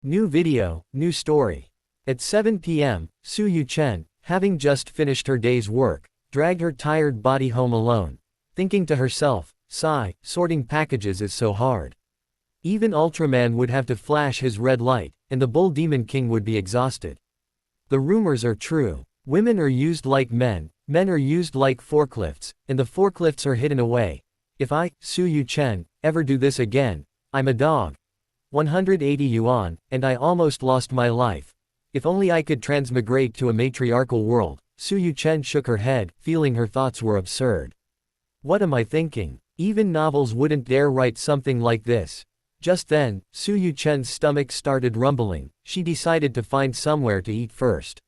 New video, new story. At 7 p.m., Su Yuchen, having just finished her day's work, dragged her tired body home alone, thinking to herself, sigh, sorting packages is so hard. Even Ultraman would have to flash his red light, and the Bull Demon King would be exhausted. The rumors are true. Women are used like men are used like forklifts, and the forklifts are hidden away. If I, Su Yuchen, ever do this again, I'm a dog. 180 yuan, and I almost lost my life. If only I could transmigrate to a matriarchal world. Su Yuchen shook her head, feeling her thoughts were absurd. What am I thinking? Even novels wouldn't dare write something like this. Just then, Su Yuchen's stomach started rumbling. She decided to find somewhere to eat first.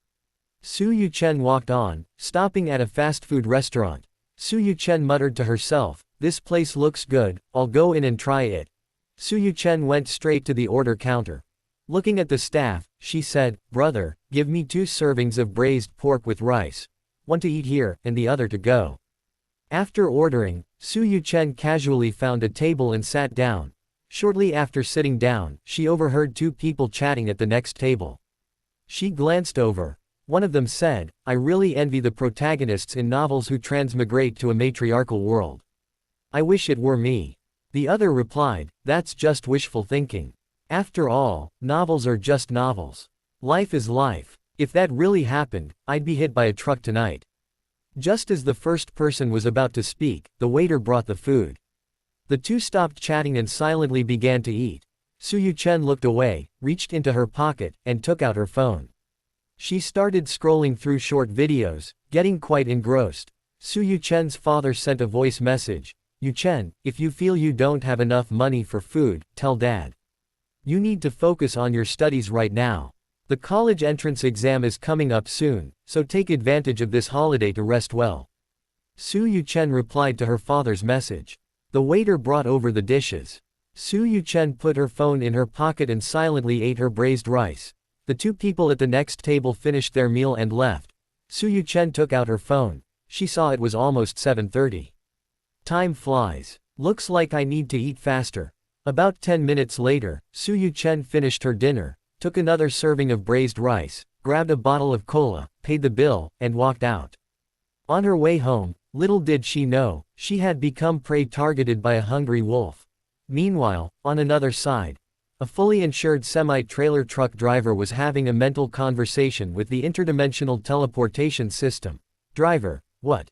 Su Yuchen walked on, stopping at a fast food restaurant. Su Yuchen muttered to herself, this place looks good, I'll go in and try it. Su Yuchen went straight to the order counter. Looking at the staff, she said, brother, give me 2 servings of braised pork with rice. One to eat here, and the other to go. After ordering, Su Yuchen casually found a table and sat down. Shortly after sitting down, she overheard 2 people chatting at the next table. She glanced over. One of them said, I really envy the protagonists in novels who transmigrate to a matriarchal world. I wish it were me. The other replied, that's just wishful thinking. After all, novels are just novels. Life is life. If that really happened, I'd be hit by a truck tonight. Just as the first person was about to speak, the waiter brought the food. The 2 stopped chatting and silently began to eat. Su Yuchen looked away, reached into her pocket, and took out her phone. She started scrolling through short videos, getting quite engrossed. Su Yuchen's father sent a voice message. Yuchen, if you feel you don't have enough money for food, tell dad. You need to focus on your studies right now. The college entrance exam is coming up soon, so take advantage of this holiday to rest well. Su Yuchen replied to her father's message. The waiter brought over the dishes. Su Yuchen put her phone in her pocket and silently ate her braised rice. The 2 people at the next table finished their meal and left. Su Yuchen took out her phone. She saw it was almost 7:30. Time flies. Looks like I need to eat faster. About 10 minutes later, Su Yuchen finished her dinner, took another serving of braised rice, grabbed a bottle of cola, paid the bill, and walked out. On her way home, little did she know, she had become prey targeted by a hungry wolf. Meanwhile, on another side, a fully insured semi-trailer truck driver was having a mental conversation with the interdimensional teleportation system. Driver, what?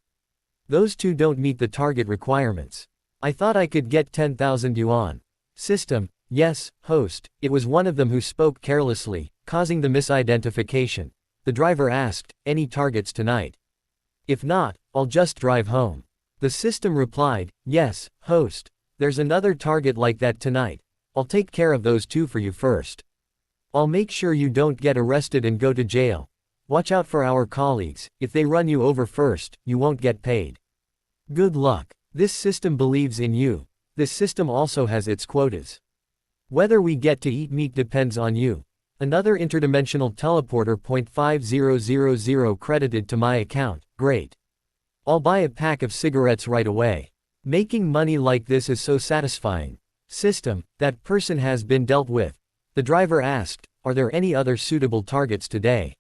Those 2 don't meet the target requirements. I thought I could get 10,000 yuan. System, yes, host, it was one of them who spoke carelessly, causing the misidentification. The driver asked, any targets tonight? If not, I'll just drive home. The system replied, yes, host. There's another target like that tonight. I'll take care of those 2 for you first. I'll make sure you don't get arrested and go to jail. Watch out for our colleagues, if they run you over first, you won't get paid. Good luck. This system believes in you. This system also has its quotas. Whether we get to eat meat depends on you. Another interdimensional teleporter. 5000 credited to my account, great. I'll buy a pack of cigarettes right away. Making money like this is so satisfying. System, that person has been dealt with. The driver asked, are there any other suitable targets today?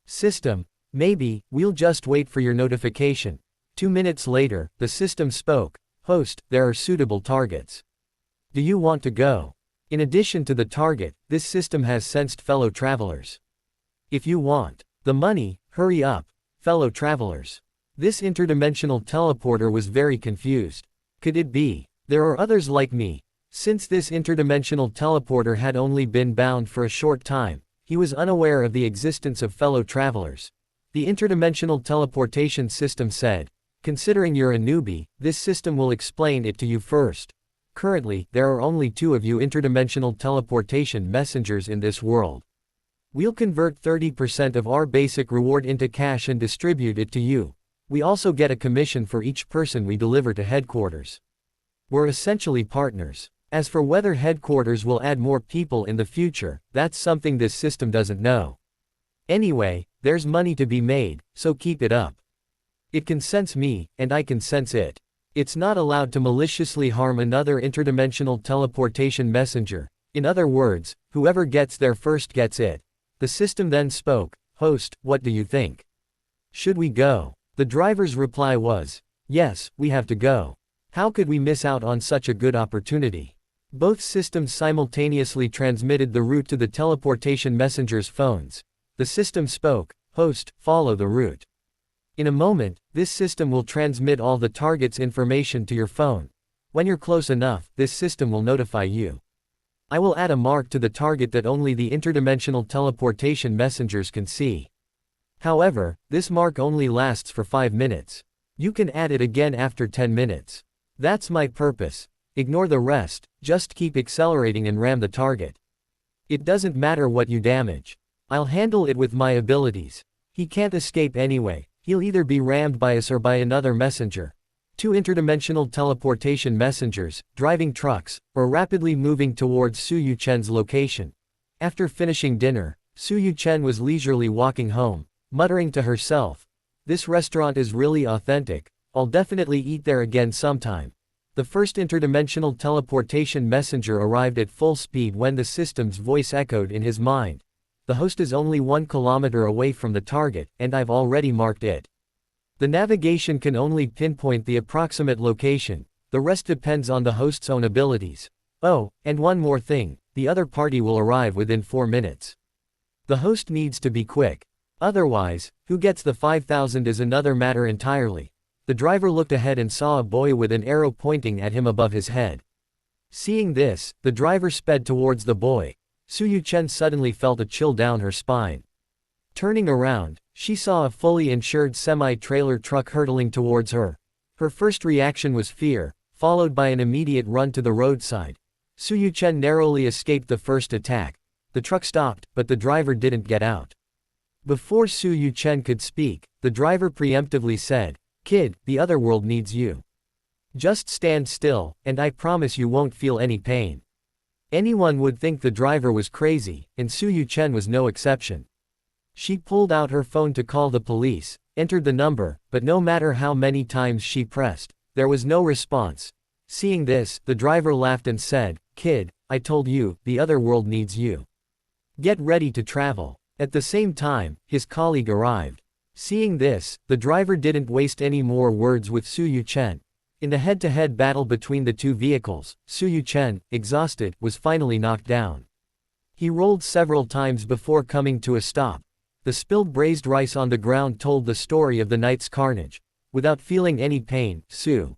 System, maybe, we'll just wait for your notification. 2 minutes later, the system spoke, host, there are suitable targets. Do you want to go? In addition to the target, this system has sensed fellow travelers. If you want the money, hurry up, fellow travelers. This interdimensional teleporter was very confused. Could it be? There are others like me. Since this interdimensional teleporter had only been bound for a short time, he was unaware of the existence of fellow travelers. The interdimensional teleportation system said, considering you're a newbie, this system will explain it to you first. Currently, there are only 2 of you interdimensional teleportation messengers in this world. We'll convert 30% of our basic reward into cash and distribute it to you. We also get a commission for each person we deliver to headquarters. We're essentially partners. As for whether headquarters will add more people in the future, that's something this system doesn't know. Anyway, there's money to be made, so keep it up. It can sense me, and I can sense it. It's not allowed to maliciously harm another interdimensional teleportation messenger. In other words, Whoever gets there first gets it. The system then spoke, "Host, what do you think? Should we go?" The driver's reply was, "Yes, we have to go. How could we miss out on such a good opportunity?" Both systems simultaneously transmitted the route to the teleportation messenger's phones. The system spoke, "Host, follow the route." In a moment, this system will transmit all the target's information to your phone. When you're close enough, this system will notify you. I will add a mark to the target that only the interdimensional teleportation messengers can see. However, this mark only lasts for 5 minutes. You can add it again after 10 minutes. That's my purpose. Ignore the rest, just keep accelerating and ram the target. It doesn't matter what you damage. I'll handle it with my abilities. He can't escape anyway, he'll either be rammed by us or by another messenger. 2 interdimensional teleportation messengers, driving trucks, or rapidly moving towards Su Yuchen's location. After finishing dinner, Su Yuchen was leisurely walking home, muttering to herself, "This restaurant is really authentic, I'll definitely eat there again sometime." The first interdimensional teleportation messenger arrived at full speed when the system's voice echoed in his mind. "The host is only 1 kilometer away from the target, and I've already marked it." The navigation can only pinpoint the approximate location, the rest depends on the host's own abilities. Oh, and one more thing, the other party will arrive within 4 minutes. The host needs to be quick. Otherwise, who gets the 5,000 is another matter entirely. The driver looked ahead and saw a boy with an arrow pointing at him above his head. Seeing this, the driver sped towards the boy. Su Yuchen suddenly felt a chill down her spine. Turning around, she saw a fully insured semi-trailer truck hurtling towards her. Her first reaction was fear, followed by an immediate run to the roadside. Su Yuchen narrowly escaped the first attack. The truck stopped, but the driver didn't get out. Before Su Yuchen could speak, the driver preemptively said, "Kid, the other world needs you. Just stand still, and I promise you won't feel any pain." Anyone would think the driver was crazy, and Su Yuchen was no exception. She pulled out her phone to call the police, entered the number, but no matter how many times she pressed, there was no response. Seeing this, the driver laughed and said, "Kid, I told you, the other world needs you. Get ready to travel." At the same time, his colleague arrived. Seeing this, the driver didn't waste any more words with Su Yuchen. In the head-to-head battle between the 2 vehicles, Su Yuchen, exhausted, was finally knocked down. He rolled several times before coming to a stop. The spilled braised rice on the ground told the story of the night's carnage. Without feeling any pain, Su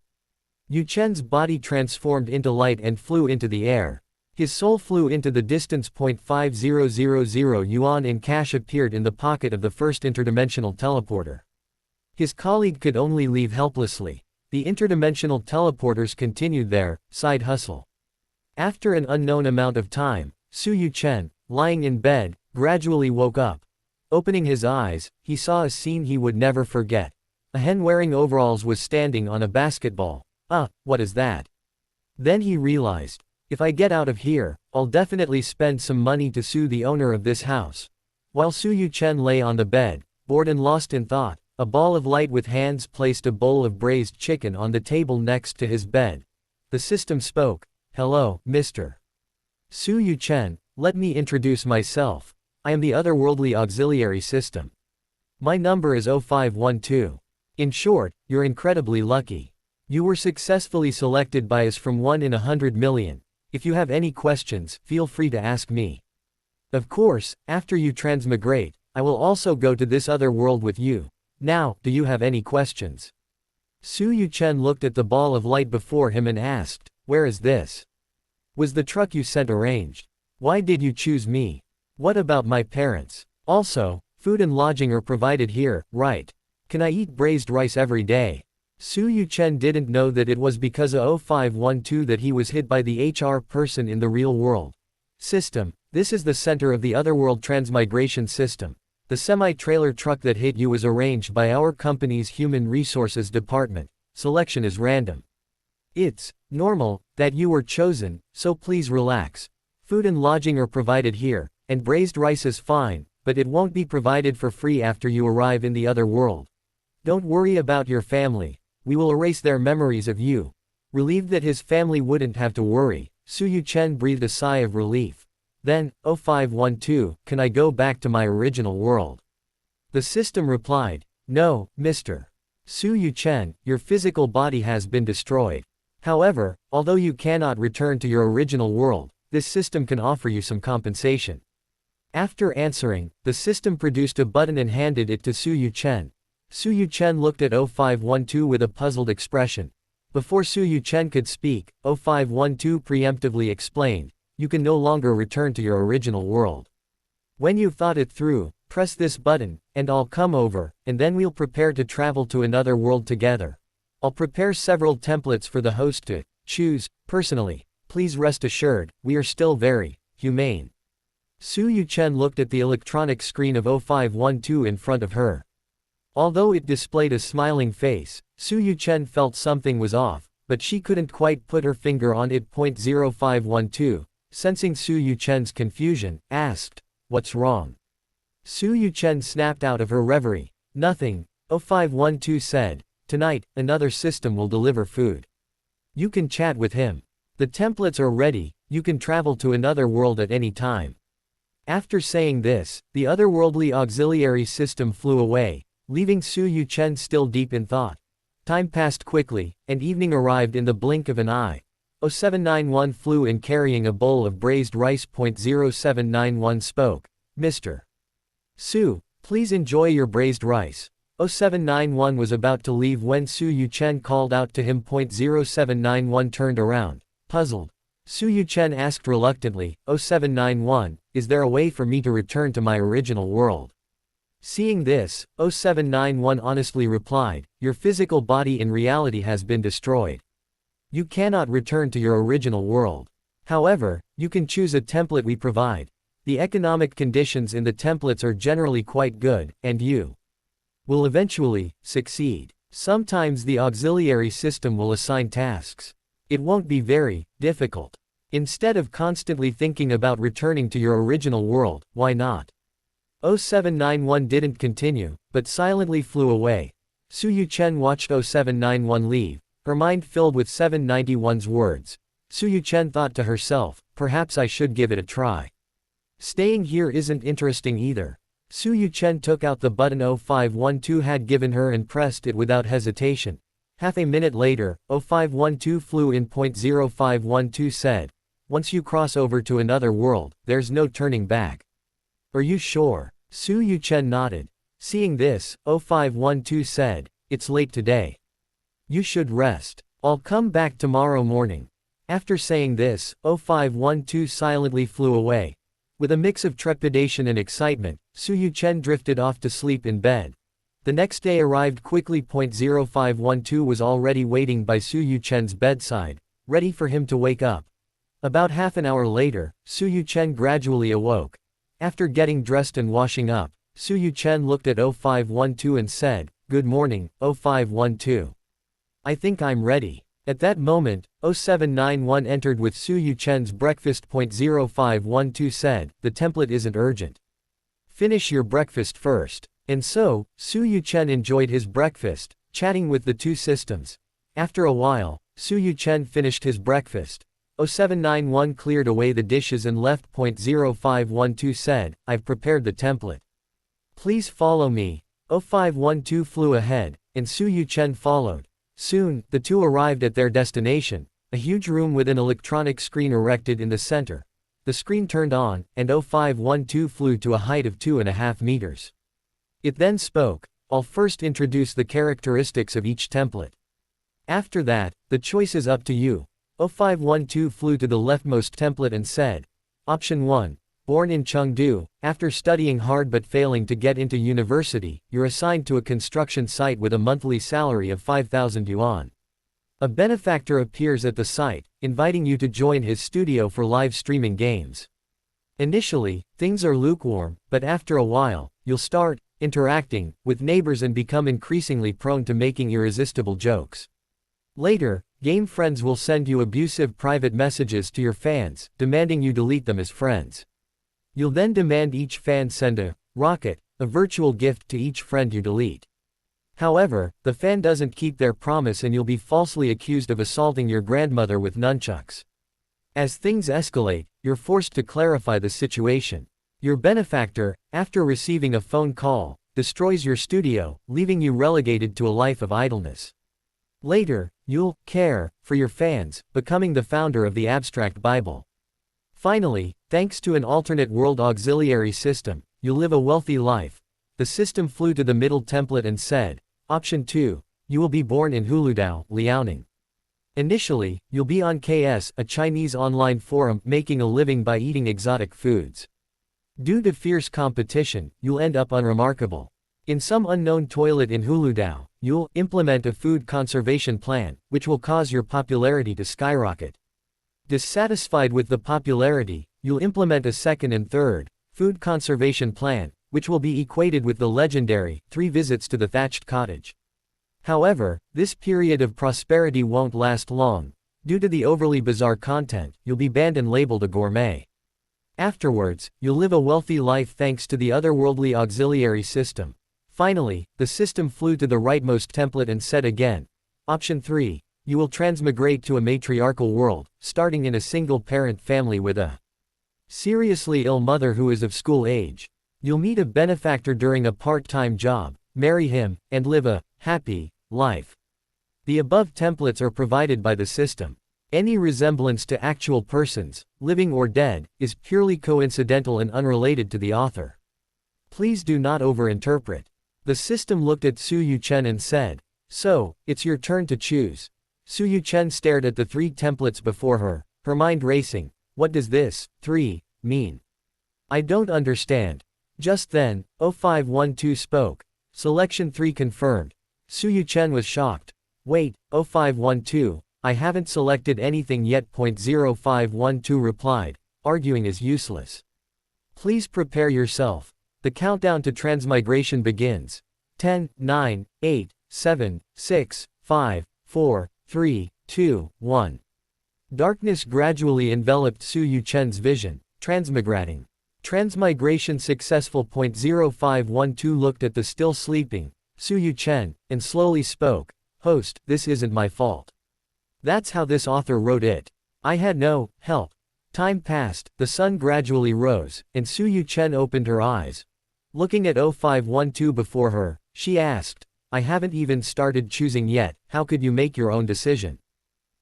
Yuchen's body transformed into light and flew into the air. His soul flew into the distance. 5000 yuan in cash appeared in the pocket of the first interdimensional teleporter. His colleague could only leave helplessly. The interdimensional teleporters continued their side hustle. After an unknown amount of time, Su Yuchen, lying in bed, gradually woke up. Opening his eyes, he saw a scene he would never forget. A hen wearing overalls was standing on a basketball. What is that? Then he realized, if I get out of here, I'll definitely spend some money to sue the owner of this house. While Su Yuchen lay on the bed, bored and lost in thought, a ball of light with hands placed a bowl of braised chicken on the table next to his bed. The system spoke, "Hello, Mr. Su Yuchen, let me introduce myself. I am the otherworldly auxiliary system. My number is 0512. In short, you're incredibly lucky. You were successfully selected by us from 1 in 100 million. If you have any questions, feel free to ask me. Of course, after you transmigrate, I will also go to this other world with you. Now, do you have any questions?" Su Yuchen looked at the ball of light before him and asked, "Where is this? Was the truck you sent arranged? Why did you choose me? What about my parents? Also, food and lodging are provided here, right? Can I eat braised rice every day?" Su Yuchen didn't know that it was because of 0512 that he was hit by the HR person in the real world. System, this is the center of the otherworld transmigration system. The semi-trailer truck that hit you was arranged by our company's human resources department. Selection is random. It's normal that you were chosen, so please relax. Food and lodging are provided here, and braised rice is fine, but it won't be provided for free after you arrive in the other world. Don't worry about your family. We will erase their memories of you. Relieved that his family wouldn't have to worry, Su Yuchen breathed a sigh of relief. Then, 0512, can I go back to my original world? The system replied, no, Mr. Su Yuchen, your physical body has been destroyed. However, although you cannot return to your original world, this system can offer you some compensation. After answering, the system produced a button and handed it to Su Yuchen. Su Yuchen looked at 0512 with a puzzled expression. Before Su Yuchen could speak, 0512 preemptively explained, you can no longer return to your original world. When you've thought it through, press this button, and I'll come over, and then we'll prepare to travel to another world together. I'll prepare several templates for the host to choose. Personally, please rest assured, we are still very humane. Su Yuchen looked at the electronic screen of 0512 in front of her. Although it displayed a smiling face, Su Yuchen felt something was off, but she couldn't quite put her finger on it. 0512, sensing Su Yuchen's confusion, asked, what's wrong? Su Yuchen snapped out of her reverie. Nothing, 0512 said. Tonight, another system will deliver food. You can chat with him. The templates are ready, you can travel to another world at any time. After saying this, the otherworldly auxiliary system flew away, leaving Su Yuchen still deep in thought. Time passed quickly, and evening arrived in the blink of an eye. 0791 flew in carrying a bowl of braised rice. 0791 spoke. Mr. Su, please enjoy your braised rice. 0791 was about to leave when Su Yuchen called out to him. 0791 turned around, puzzled. Su Yuchen asked reluctantly, 0791, is there a way for me to return to my original world? Seeing this, 0791 honestly replied, your physical body in reality has been destroyed. You cannot return to your original world. However, you can choose a template we provide. The economic conditions in the templates are generally quite good, and you will eventually succeed. Sometimes the auxiliary system will assign tasks. It won't be very difficult. Instead of constantly thinking about returning to your original world, why not? 0791 didn't continue, but silently flew away. Su Yuchen watched 0791 leave, her mind filled with 791's words. Su Yuchen thought to herself, perhaps I should give it a try. Staying here isn't interesting either. Su Yuchen took out the button 0512 had given her and pressed it without hesitation. Half a minute later, 0512 flew in. 0512 said, once you cross over to another world, there's no turning back. Are you sure? Su Yuchen nodded. Seeing this, 0512 said, it's late today. You should rest. I'll come back tomorrow morning. After saying this, 0512 silently flew away. With a mix of trepidation and excitement, Su Yuchen drifted off to sleep in bed. The next day arrived quickly. 0512 was already waiting by Su Yuchen's bedside, ready for him to wake up. About half an hour later, Su Yuchen gradually awoke. After getting dressed and washing up, Su Yuchen looked at 0512 and said, good morning, 0512. I think I'm ready. At that moment, 0791 entered with Su Yuchen's breakfast. 0512 said, the template isn't urgent. Finish your breakfast first. And so, Su Yuchen enjoyed his breakfast, chatting with the two systems. After a while, Su Yuchen finished his breakfast. 0791 cleared away the dishes and left. 0512 said, I've prepared the template. Please follow me. 0512 flew ahead, and Su Yuchen followed. Soon, the two arrived at their destination, a huge room with an electronic screen erected in the center. The screen turned on, and 0512 flew to a height of 2.5 meters. It then spoke, I'll first introduce the characteristics of each template. After that, the choice is up to you. 0512 flew to the leftmost template and said, Option 1. Born in Chengdu, after studying hard but failing to get into university, you're assigned to a construction site with a monthly salary of 5,000 yuan. A benefactor appears at the site, inviting you to join his studio for live streaming games. Initially, things are lukewarm, but after a while, you'll start interacting with neighbors and become increasingly prone to making irresistible jokes. Later, game friends will send you abusive private messages to your fans, demanding you delete them as friends. You'll then demand each fan send a rocket, a virtual gift to each friend you delete. However, the fan doesn't keep their promise and you'll be falsely accused of assaulting your grandmother with nunchucks. As things escalate, you're forced to clarify the situation. Your benefactor, after receiving a phone call, destroys your studio, leaving you relegated to a life of idleness. Later, you'll care for your fans, becoming the founder of the abstract Bible. Finally, thanks to an alternate world auxiliary system, you'll live a wealthy life. The system flew to the middle template and said, Option 2, you will be born in Huludao, Liaoning. Initially, you'll be on KS, a Chinese online forum, making a living by eating exotic foods. Due to fierce competition, you'll end up unremarkable. In some unknown toilet in Huludao, you'll implement a food conservation plan, which will cause your popularity to skyrocket. Dissatisfied with the popularity, you'll implement a second and third food conservation plan, which will be equated with the legendary 3 visits to the thatched cottage. However, this period of prosperity won't last long. Due to the overly bizarre content, you'll be banned and labeled a gourmet. Afterwards, you'll live a wealthy life thanks to the otherworldly auxiliary system. Finally, the system flew to the rightmost template and said again, Option 3, you will transmigrate to a matriarchal world, starting in a single-parent family with a seriously ill mother who is of school age. You'll meet a benefactor during a part-time job, marry him, and live a happy life. The above templates are provided by the system. Any resemblance to actual persons, living or dead, is purely coincidental and unrelated to the author. Please do not overinterpret. The system looked at Su Yuchen and said, So, it's your turn to choose. Su Yuchen stared at the 3 templates before her, her mind racing. What does this 3 mean? I don't understand. Just then, 0512 spoke. Selection 3 confirmed. Su Yuchen was shocked. Wait, 0512, I haven't selected anything yet. 0512 replied, arguing is useless. Please prepare yourself. The countdown to transmigration begins. 10, 9, 8, 7, 6, 5, 4, 3, 2, 1. Darkness gradually enveloped Su Yuchen's vision. Transmigrating. Transmigration successful. 0512 looked at the still sleeping Su Yuchen, and slowly spoke, Host, this isn't my fault. That's how this author wrote it. I had no help. Time passed, the sun gradually rose, and Su Yuchen opened her eyes. Looking at 0512 before her, she asked, I haven't even started choosing yet, how could you make your own decision?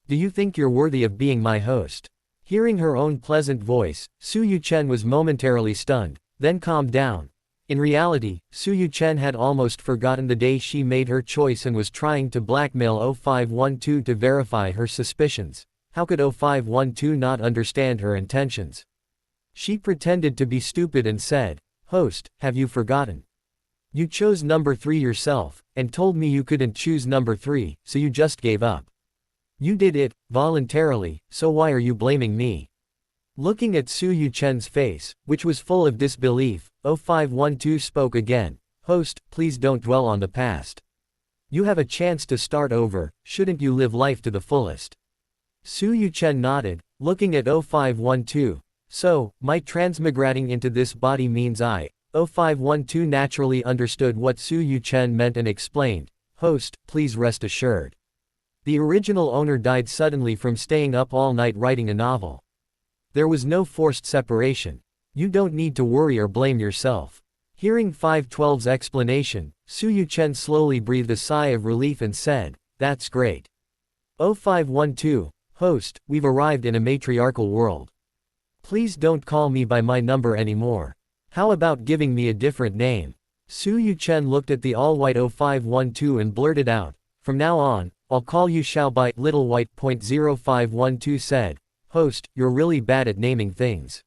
Do you think you're worthy of being my host? Hearing her own pleasant voice, Su Yuchen was momentarily stunned, then calmed down. In reality, Su Yuchen had almost forgotten the day she made her choice and was trying to blackmail 0512 to verify her suspicions. How could 0512 not understand her intentions? She pretended to be stupid and said, Host, have you forgotten? You chose number 3 yourself, and told me you couldn't choose number 3, so you just gave up. You did it, voluntarily, so why are you blaming me? Looking at Su Yuchen's face, which was full of disbelief, 0512 spoke again, Host, please don't dwell on the past. You have a chance to start over, shouldn't you live life to the fullest? Su Yuchen nodded, looking at 0512. So, my transmigrating into this body means I. 0512 naturally understood what Su Yuchen meant and explained, Host, please rest assured. The original owner died suddenly from staying up all night writing a novel. There was no forced separation. You don't need to worry or blame yourself. Hearing 512's explanation, Su Yuchen slowly breathed a sigh of relief and said, That's great. 0512, Host, we've arrived in a matriarchal world. Please don't call me by my number anymore. How about giving me a different name? Su Yuchen looked at the all-white 0512 and blurted out, From now on, I'll call you Xiaobai. Little White. 0512 said, Host, you're really bad at naming things.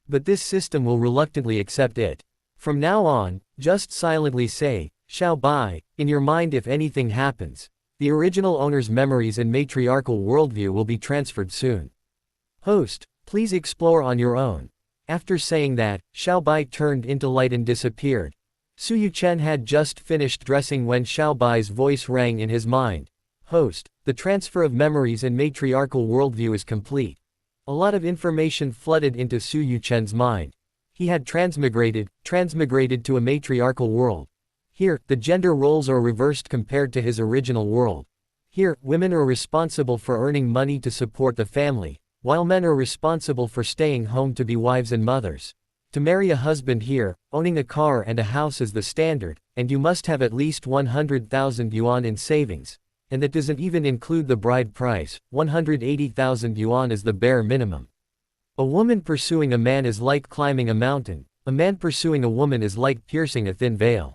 But this system will reluctantly accept it. From now on, just silently say, Xiaobai, in your mind if anything happens. The original owner's memories and matriarchal worldview will be transferred soon. Host, please explore on your own. After saying that, Xiaobai turned into light and disappeared. Su Yuchen had just finished dressing when Xiaobai's voice rang in his mind. Host, the transfer of memories and matriarchal worldview is complete. A lot of information flooded into Su Yuchen's mind. He had transmigrated to a matriarchal world. Here, the gender roles are reversed compared to his original world. Here, women are responsible for earning money to support the family, while men are responsible for staying home to be wives and mothers. To marry a husband here, owning a car and a house is the standard, and you must have at least 100,000 yuan in savings. And that doesn't even include the bride price. 180,000 yuan is the bare minimum. A woman pursuing a man is like climbing a mountain. A man pursuing a woman is like piercing a thin veil.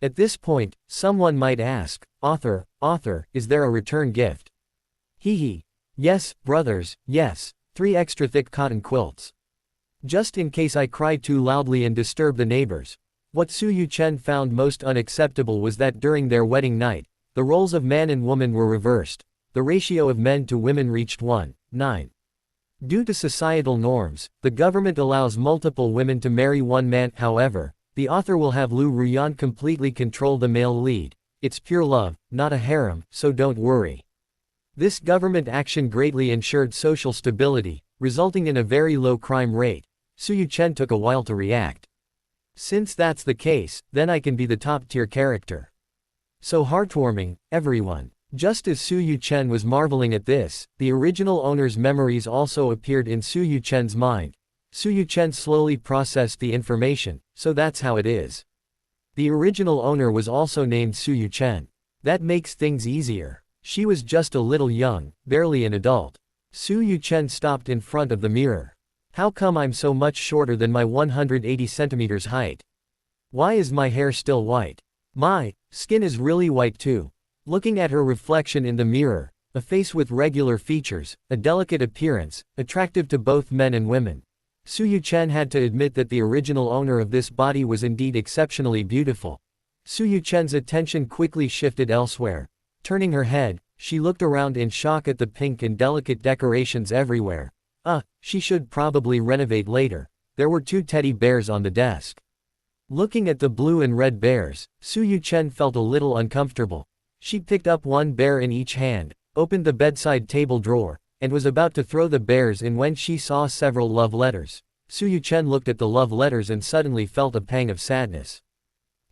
At this point, someone might ask, author, is there a return gift? Hee. Yes, brothers, yes, 3 extra thick cotton quilts. Just in case I cry too loudly and disturb the neighbors. What Su Yuchen found most unacceptable was that during their wedding night, the roles of man and woman were reversed. The ratio of men to women reached 1:9. Due to societal norms, the government allows multiple women to marry one man. However, the author will have Liu Ruyan completely control the male lead. It's pure love, not a harem, so don't worry. This government action greatly ensured social stability, resulting in a very low crime rate. Su Yuchen took a while to react. Since that's the case, then I can be the top-tier character. So heartwarming, everyone. Just as Su Yuchen was marveling at this, the original owner's memories also appeared in Su Yuchen's mind. Su Yuchen slowly processed the information, so that's how it is. The original owner was also named Su Yuchen. That makes things easier. She was just a little young, barely an adult. Su Yuchen stopped in front of the mirror. How come I'm so much shorter than my 180 centimeters height? Why is my hair still white? My skin is really white too. Looking at her reflection in the mirror, a face with regular features, a delicate appearance, attractive to both men and women. Su Yuchen had to admit that the original owner of this body was indeed exceptionally beautiful. Su Yuchen's attention quickly shifted elsewhere. Turning her head, she looked around in shock at the pink and delicate decorations everywhere. She should probably renovate later. There were 2 teddy bears on the desk. Looking at the blue and red bears, Su Yuchen felt a little uncomfortable. She picked up one bear in each hand, opened the bedside table drawer, and was about to throw the bears in when she saw several love letters. Su Yuchen looked at the love letters and suddenly felt a pang of sadness.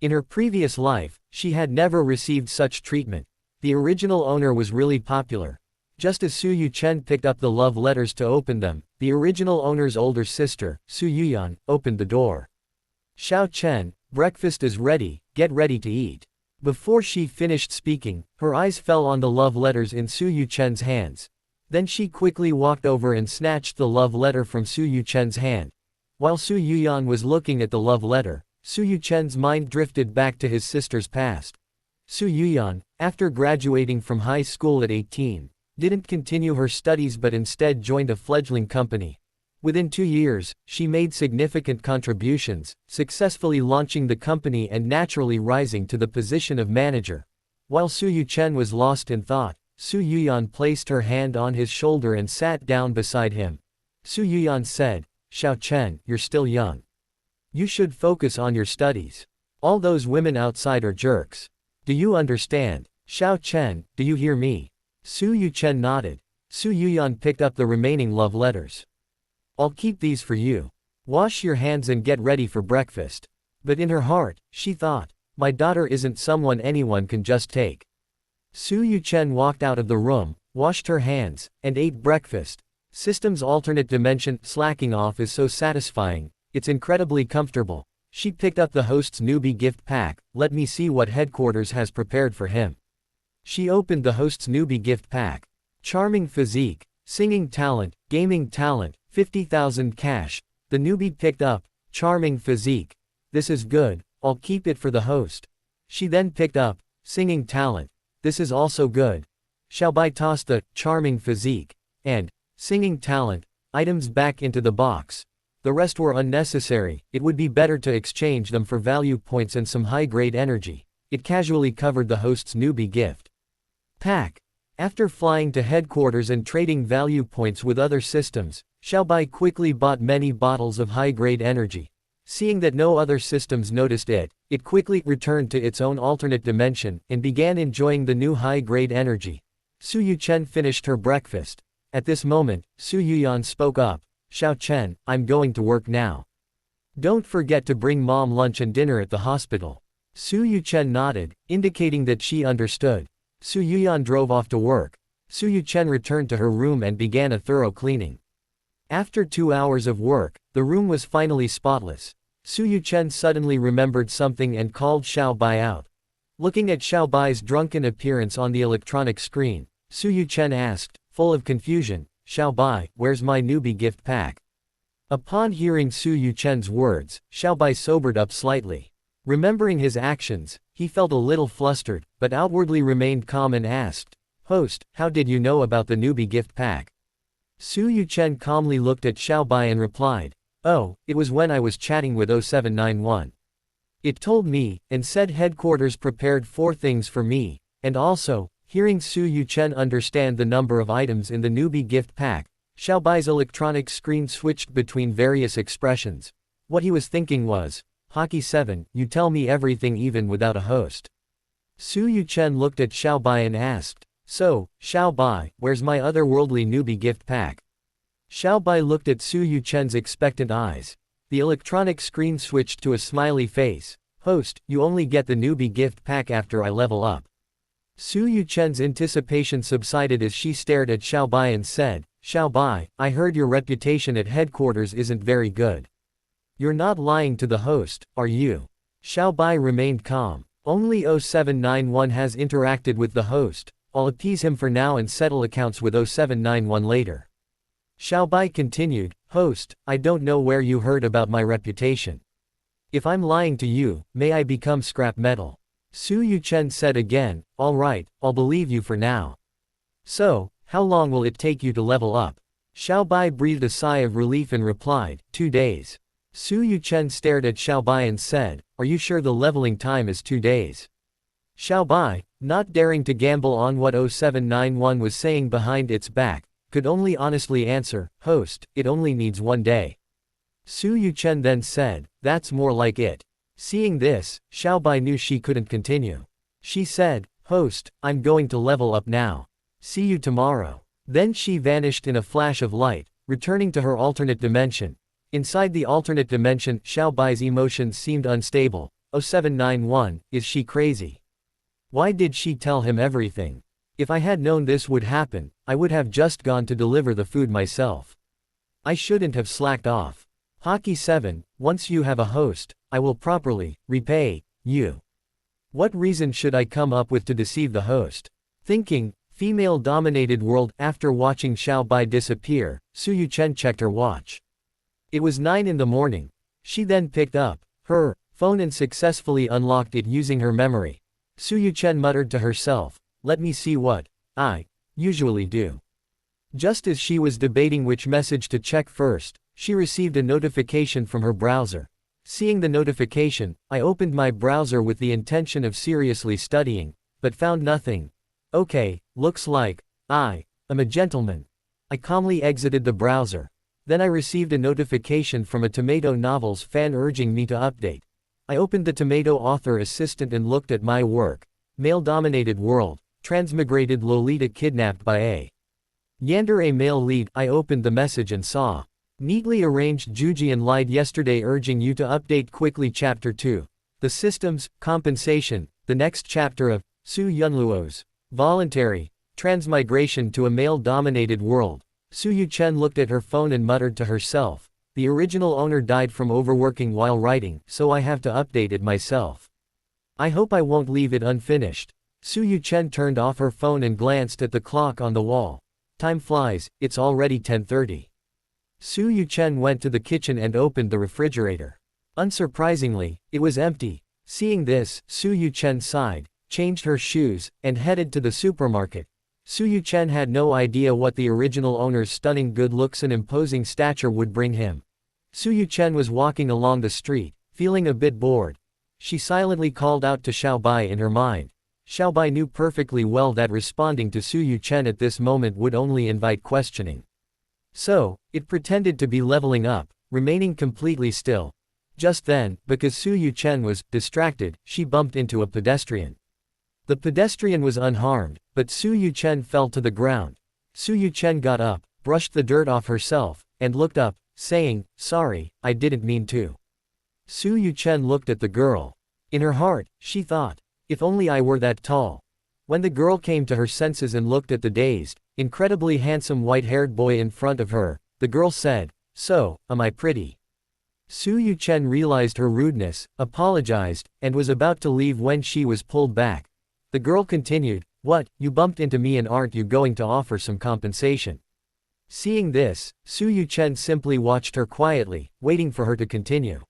In her previous life, she had never received such treatment. The original owner was really popular. Just as Su Yuchen picked up the love letters to open them, the original owner's older sister, Su Yuyan, opened the door. Xiao Chen, breakfast is ready, get ready to eat. Before she finished speaking, her eyes fell on the love letters in Su Yuchen's hands. Then she quickly walked over and snatched the love letter from Su Yuchen's hand. While Su Yuyan was looking at the love letter, Su Yuchen's mind drifted back to his sister's past. Su Yuyan, after graduating from high school at 18, didn't continue her studies but instead joined a fledgling company. Within 2 years, she made significant contributions, successfully launching the company and naturally rising to the position of manager. While Su Yuchen was lost in thought, Su Yuyan placed her hand on his shoulder and sat down beside him. Su Yuyan said, Xiao Chen, you're still young. You should focus on your studies. All those women outside are jerks. Do you understand? Xiao Chen, do you hear me? Su Yuchen nodded. Su Yuyan picked up the remaining love letters. I'll keep these for you. Wash your hands and get ready for breakfast. But in her heart, she thought, my daughter isn't someone anyone can just take. Su Yuchen walked out of the room, washed her hands, and ate breakfast. System's alternate dimension, slacking off is so satisfying, it's incredibly comfortable. She picked up the host's newbie gift pack, let me see what headquarters has prepared for him. She opened the host's newbie gift pack. Charming physique, singing talent, gaming talent, 50,000 cash. The newbie picked up, charming physique. This is good, I'll keep it for the host. She then picked up, singing talent. This is also good. Xiaobai tossed the, charming physique, and, singing talent, items back into the box. The rest were unnecessary, it would be better to exchange them for value points and some high-grade energy. It casually covered the host's newbie gift pack. After flying to headquarters and trading value points with other systems, Xiaobai quickly bought many bottles of high-grade energy. Seeing that no other systems noticed it, it quickly returned to its own alternate dimension and began enjoying the new high-grade energy. Su Yuchen finished her breakfast. At this moment, Su Yuyan spoke up. Xiao Chen, I'm going to work now. Don't forget to bring mom lunch and dinner at the hospital. Su Yuchen nodded, indicating that she understood. Su Yuyan drove off to work. Su Yuchen returned to her room and began a thorough cleaning. After 2 hours of work, the room was finally spotless. Su Yuchen suddenly remembered something and called Xiao Bai out. Looking at Xiao Bai's drunken appearance on the electronic screen, Su Yuchen asked, full of confusion, "Xiao Bai, where's my newbie gift pack?" Upon hearing Su Yuchen's words, Xiao Bai sobered up slightly. Remembering his actions, he felt a little flustered, but outwardly remained calm and asked, "Host, how did you know about the newbie gift pack?" Su Yuchen calmly looked at Xiao Bai and replied, "Oh, it was when I was chatting with 0791. It told me, and said headquarters prepared 4 things for me, and also." Hearing Su Yuchen understand the number of items in the newbie gift pack, Xiao Bai's electronic screen switched between various expressions. What he was thinking was, "Hockey 7, you tell me everything even without a host." Su Yuchen looked at Xiao Bai and asked, "So, Xiao Bai, where's my otherworldly newbie gift pack?" Xiao Bai looked at Su Yuchen's expectant eyes. The electronic screen switched to a smiley face. "Host, you only get the newbie gift pack after I level up." Su Yuchen's anticipation subsided as she stared at Xiao Bai and said, "Xiao Bai, I heard your reputation at headquarters isn't very good. You're not lying to the host, are you?" Xiao Bai remained calm. "Only 0791 has interacted with the host. I'll appease him for now and settle accounts with 0791 later." Xiao Bai continued, "Host, I don't know where you heard about my reputation. If I'm lying to you, may I become scrap metal?" Su Yuchen said again, "All right, I'll believe you for now. So, how long will it take you to level up?" Xiao Bai breathed a sigh of relief and replied, 2 days. Su Yuchen stared at Xiao Bai and said, "Are you sure the leveling time is 2 days?" Xiao Bai, not daring to gamble on what 0791 was saying behind its back, could only honestly answer, "Host, it only needs 1 day." Su Yuchen then said, "That's more like it." Seeing this, Xiao Bai knew she couldn't continue. She said, "Host, I'm going to level up now. See you tomorrow." Then she vanished in a flash of light, returning to her alternate dimension. Inside the alternate dimension, Xiao Bai's emotions seemed unstable. 0791, is she crazy? Why did she tell him everything? If I had known this would happen, I would have just gone to deliver the food myself. I shouldn't have slacked off. Hockey 7, once you have a host, I will properly repay you. What reason should I come up with to deceive the host? Thinking, female-dominated world. After watching Xiao Bai disappear, Su Yuchen checked her watch. It was 9 in the morning. She then picked up her phone and successfully unlocked it using her memory. Su Yuchen muttered to herself, "Let me see what I usually do." Just as she was debating which message to check first, she received a notification from her browser. Seeing the notification, I opened my browser with the intention of seriously studying, but found nothing. Okay, looks like I am a gentleman. I calmly exited the browser. Then I received a notification from a Tomato Novels fan urging me to update. I opened the Tomato author assistant and looked at my work. Male-dominated world. Transmigrated Lolita kidnapped by a Yandere male lead. I opened the message and saw. Neatly arranged Jujian lied yesterday urging you to update quickly Chapter 2. The Systems, Compensation, the next chapter of Su Yunluo's voluntary transmigration to a male-dominated world. Su Yuchen looked at her phone and muttered to herself, "The original owner died from overworking while writing, so I have to update it myself. I hope I won't leave it unfinished." Su Yuchen turned off her phone and glanced at the clock on the wall. Time flies, it's already 10:30. Su Yuchen went to the kitchen and opened the refrigerator. Unsurprisingly, it was empty. Seeing this, Su Yuchen sighed, changed her shoes, and headed to the supermarket. Su Yuchen had no idea what the original owner's stunning good looks and imposing stature would bring him. Su Yuchen was walking along the street, feeling a bit bored. She silently called out to Xiao Bai in her mind. Xiao Bai knew perfectly well that responding to Su Yuchen at this moment would only invite questioning. So, it pretended to be leveling up, remaining completely still. Just then, because Su Yuchen was distracted, she bumped into a pedestrian. The pedestrian was unharmed, but Su Yuchen fell to the ground. Su Yuchen got up, brushed the dirt off herself, and looked up, saying, "Sorry, I didn't mean to." Su Yuchen looked at the girl. In her heart, she thought, "If only I were that tall." When the girl came to her senses and looked at the dazed, incredibly handsome white-haired boy in front of her. The girl said, "So, am I pretty?" Su Yuchen realized her rudeness, apologized, and was about to leave when she was pulled back. The girl continued, "What, you bumped into me and aren't you going to offer some compensation?" Seeing this, Su Yuchen simply watched her quietly, waiting for her to continue.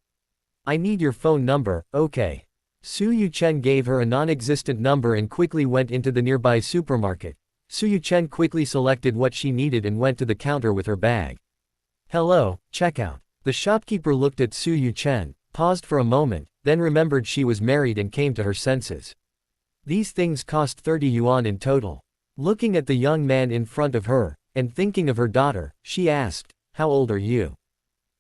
"I need your phone number, okay?" Su Yuchen gave her a non-existent number and quickly went into the nearby supermarket. Su Yuchen quickly selected what she needed and went to the counter with her bag. "Hello, checkout." The shopkeeper looked at Su Yuchen, paused for a moment, then remembered she was married and came to her senses. These things cost 30 yuan in total. Looking at the young man in front of her, and thinking of her daughter, she asked, "How old are you?"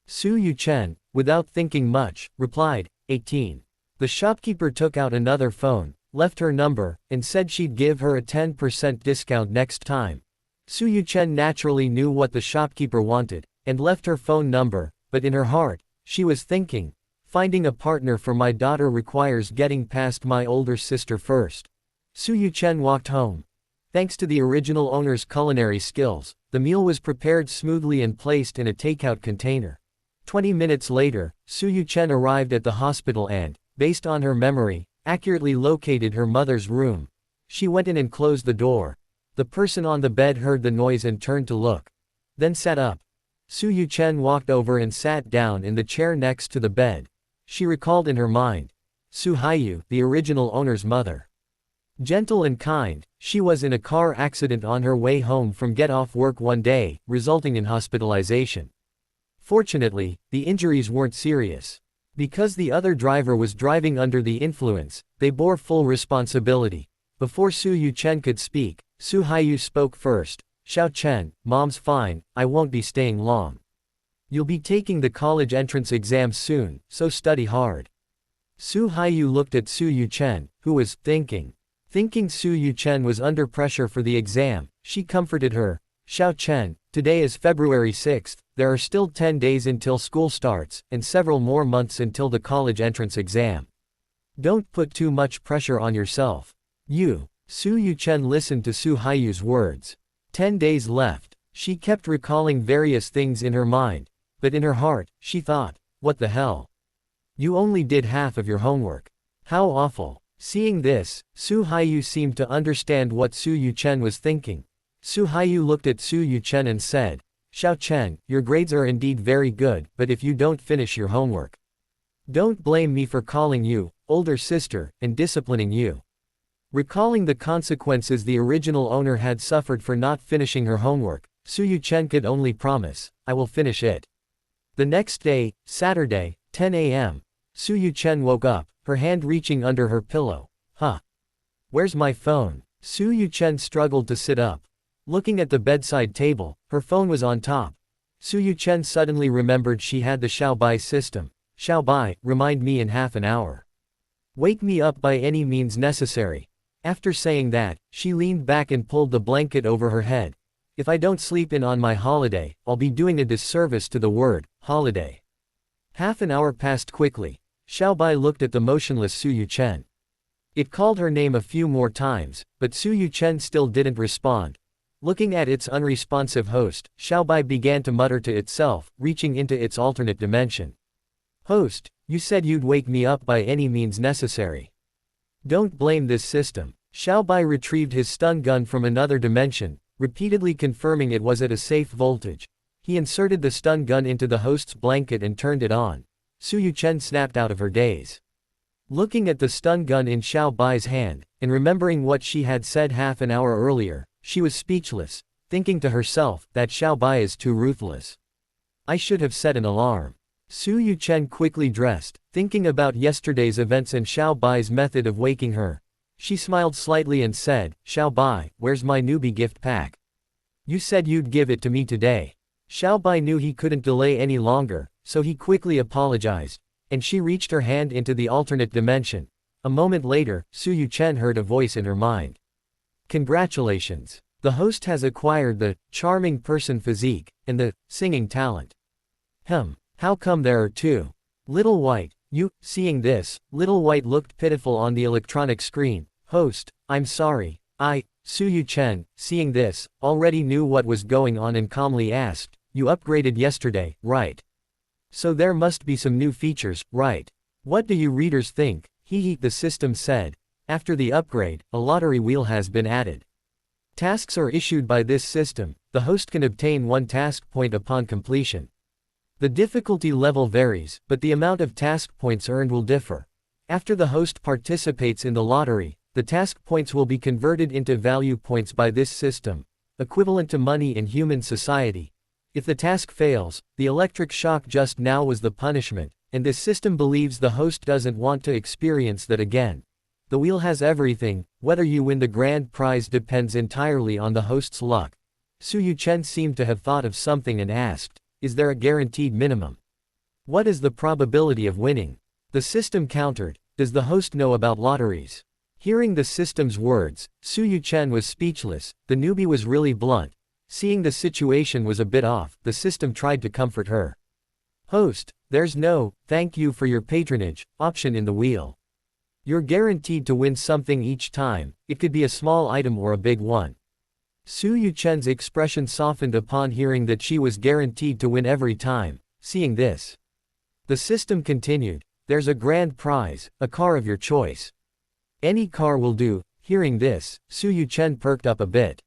Su Yuchen, without thinking much, replied, 18. The shopkeeper took out another phone, left her number, and said she'd give her a 10% discount next time. Su Yuchen naturally knew what the shopkeeper wanted, and left her phone number, but in her heart, she was thinking, finding a partner for my daughter requires getting past my older sister first. Su Yuchen walked home. Thanks to the original owner's culinary skills, the meal was prepared smoothly and placed in a takeout container. 20 minutes later, Su Yuchen arrived at the hospital and, based on her memory, accurately located her mother's room. She went in and closed the door. The person on the bed heard the noise and turned to look. Then sat up. Su Yuchen walked over and sat down in the chair next to the bed. She recalled in her mind Su Haiyu, the original owner's mother. Gentle and kind, she was in a car accident on her way home from get off work one day, resulting in hospitalization. Fortunately, the injuries weren't serious. Because the other driver was driving under the influence, they bore full responsibility. Before Su Yuchen could speak, Su Haiyu spoke first. "Xiao Chen, mom's fine, I won't be staying long. You'll be taking the college entrance exam soon, so study hard." Su Haiyu looked at Su Yuchen, who was thinking. Thinking Su Yuchen was under pressure for the exam, she comforted her. "Xiao Chen, today is February 6th, there are still 10 days until school starts, and several more months until the college entrance exam. Don't put too much pressure on yourself." Su Yuchen listened to Su Haiyu's words. 10 days left. She kept recalling various things in her mind, but in her heart, she thought, "What the hell? You only did half of your homework. How awful." Seeing this, Su Haiyu seemed to understand what Su Yuchen was thinking. Su Haiyu looked at Su Yuchen and said, "Xiao Chen, your grades are indeed very good, but if you don't finish your homework, don't blame me for calling you older sister and disciplining you." Recalling the consequences the original owner had suffered for not finishing her homework, Su Yuchen could only promise, "I will finish it." The next day, Saturday, 10 a.m., Su Yuchen woke up, her hand reaching under her pillow. Where's my phone?" Su Yuchen struggled to sit up. Looking at the bedside table, her phone was on top. Su Yuchen suddenly remembered she had the Xiaobai system. "Xiaobai, remind me in half an hour. Wake me up by any means necessary." After saying that, she leaned back and pulled the blanket over her head. "If I don't sleep in on my holiday, I'll be doing a disservice to the word, holiday." Half an hour passed quickly. Xiaobai looked at the motionless Su Yuchen. It called her name a few more times, but Su Yuchen still didn't respond. Looking at its unresponsive host, Xiaobai began to mutter to itself, reaching into its alternate dimension. "Host, you said you'd wake me up by any means necessary. Don't blame this system." Xiaobai retrieved his stun gun from another dimension, repeatedly confirming it was at a safe voltage. He inserted the stun gun into the host's blanket and turned it on. Su Yuchen snapped out of her daze. Looking at the stun gun in Xiaobai's hand, and remembering what she had said half an hour earlier, she was speechless, thinking to herself, that Xiaobai is too ruthless. "I should have set an alarm." Su Yuchen quickly dressed, thinking about yesterday's events and Xiaobai's method of waking her. She smiled slightly and said, "Xiaobai, where's my newbie gift pack? You said you'd give it to me today." Xiaobai knew he couldn't delay any longer, so he quickly apologized, and she reached her hand into the alternate dimension. A moment later, Su Yuchen heard a voice in her mind. "Congratulations. The host has acquired the charming person physique, and the singing talent. How come there are two? Little White, seeing this, Little White looked pitiful on the electronic screen. "Host, I'm sorry, Su Yuchen, seeing this, already knew what was going on and calmly asked, you upgraded yesterday, right? So there must be some new features, right? What do you readers think? The system said. After the upgrade, a lottery wheel has been added. Tasks are issued by this system. The host can obtain 1 task point upon completion. The difficulty level varies, but the amount of task points earned will differ. After the host participates in the lottery, the task points will be converted into value points by this system, equivalent to money in human society. If the task fails, the electric shock just now was the punishment, and this system believes the host doesn't want to experience that again. The wheel has everything. Whether you win the grand prize depends entirely on the host's luck. Su Yuchen seemed to have thought of something and asked, is there a guaranteed minimum? What is the probability of winning? The system countered, does the host know about lotteries? Hearing the system's words, Su Yuchen was speechless. The newbie was really blunt. Seeing the situation was a bit off, the system tried to comfort her. Host, there's no, thank you for your patronage, option in the wheel. You're guaranteed to win something each time. It could be a small item or a big one. Su Yuchen's expression softened upon hearing that she was guaranteed to win every time. Seeing this, the system continued, there's a grand prize, a car of your choice. Any car will do. Hearing this, Su Yuchen perked up a bit.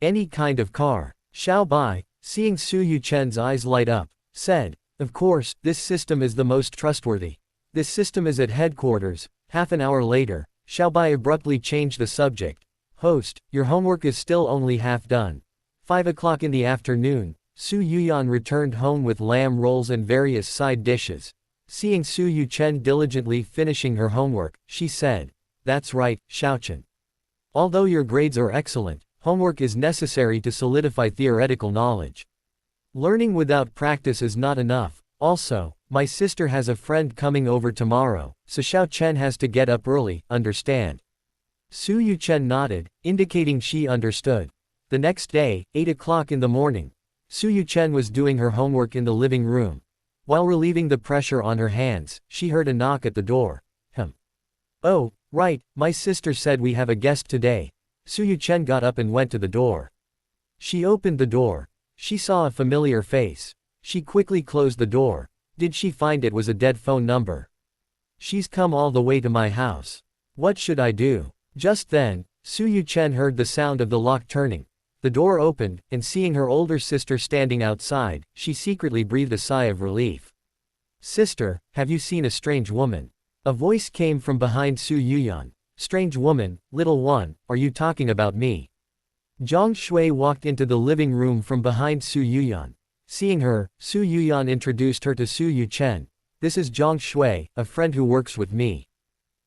Any kind of car. Shall buy. Seeing Su Yuchen's eyes light up, said, of course, this system is the most trustworthy. This system is at headquarters. Half an hour later, Shall Bai abruptly changed the subject. Host, your homework is still only half done. 5 o'clock in the afternoon, Su Yuyan returned home with lamb rolls and various side dishes. Seeing Su Yuchen diligently finishing her homework, she said, that's right, Xiaochen. Although your grades are excellent, homework is necessary to solidify theoretical knowledge. Learning without practice is not enough. Also, my sister has a friend coming over tomorrow, so Xiaochen has to get up early, understand? Su Yuchen nodded, indicating she understood. The next day, 8 o'clock in the morning, Su Yuchen was doing her homework in the living room. While relieving the pressure on her hands, she heard a knock at the door. Oh, right, my sister said we have a guest today. Su Yuchen got up and went to the door. She opened the door. She saw a familiar face. She quickly closed the door. Did she find it was a dead phone number? She's come all the way to my house. What should I do? Just then, Su Yuchen heard the sound of the lock turning. The door opened, and seeing her older sister standing outside, she secretly breathed a sigh of relief. Sister, have you seen a strange woman? A voice came from behind Su Yuyan. Strange woman, little one, are you talking about me? Zhang Shui walked into the living room from behind Su Yuyan. Seeing her, Su Yuyan introduced her to Su Yuchen. This is Zhang Shui, a friend who works with me.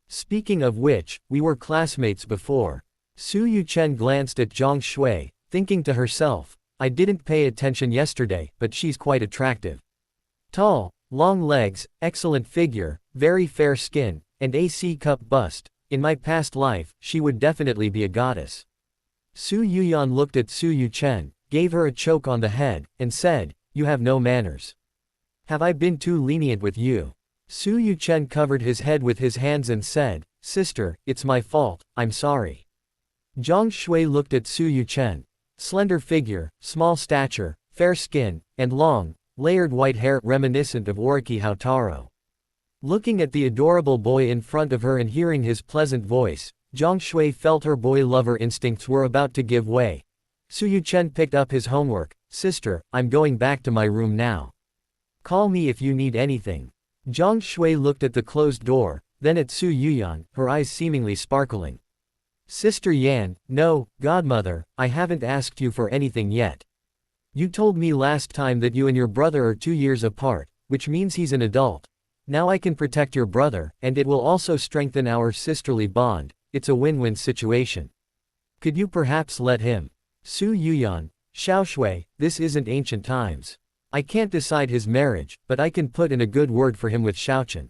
Speaking of which, we were classmates before. Su Yuchen glanced at Zhang Shui, thinking to herself, I didn't pay attention yesterday, but she's quite attractive. Tall, long legs, excellent figure, very fair skin, and a C-cup bust. In my past life, she would definitely be a goddess. Su Yuyan looked at Su Yuchen, gave her a choke on the head, and said, you have no manners. Have I been too lenient with you? Su Yuchen covered his head with his hands and said, sister, it's my fault, I'm sorry. Zhang Shui looked at Su Yuchen. Slender figure, small stature, fair skin, and long, layered white hair reminiscent of Oriki Houtaro. Looking at the adorable boy in front of her and hearing his pleasant voice, Zhang Shui felt her boy-lover instincts were about to give way. Su Yuchen picked up his homework. Sister, I'm going back to my room now. Call me if you need anything. Zhang Shui looked at the closed door, then at Su Yuyan, her eyes seemingly sparkling. Sister Yan, no, godmother, I haven't asked you for anything yet. You told me last time that you and your brother are 2 years apart, which means he's an adult. Now I can protect your brother, and it will also strengthen our sisterly bond. It's a win-win situation. Could you perhaps let him? Su Yuyan, Xiaoshui, this isn't ancient times. I can't decide his marriage, but I can put in a good word for him with Xiaochen.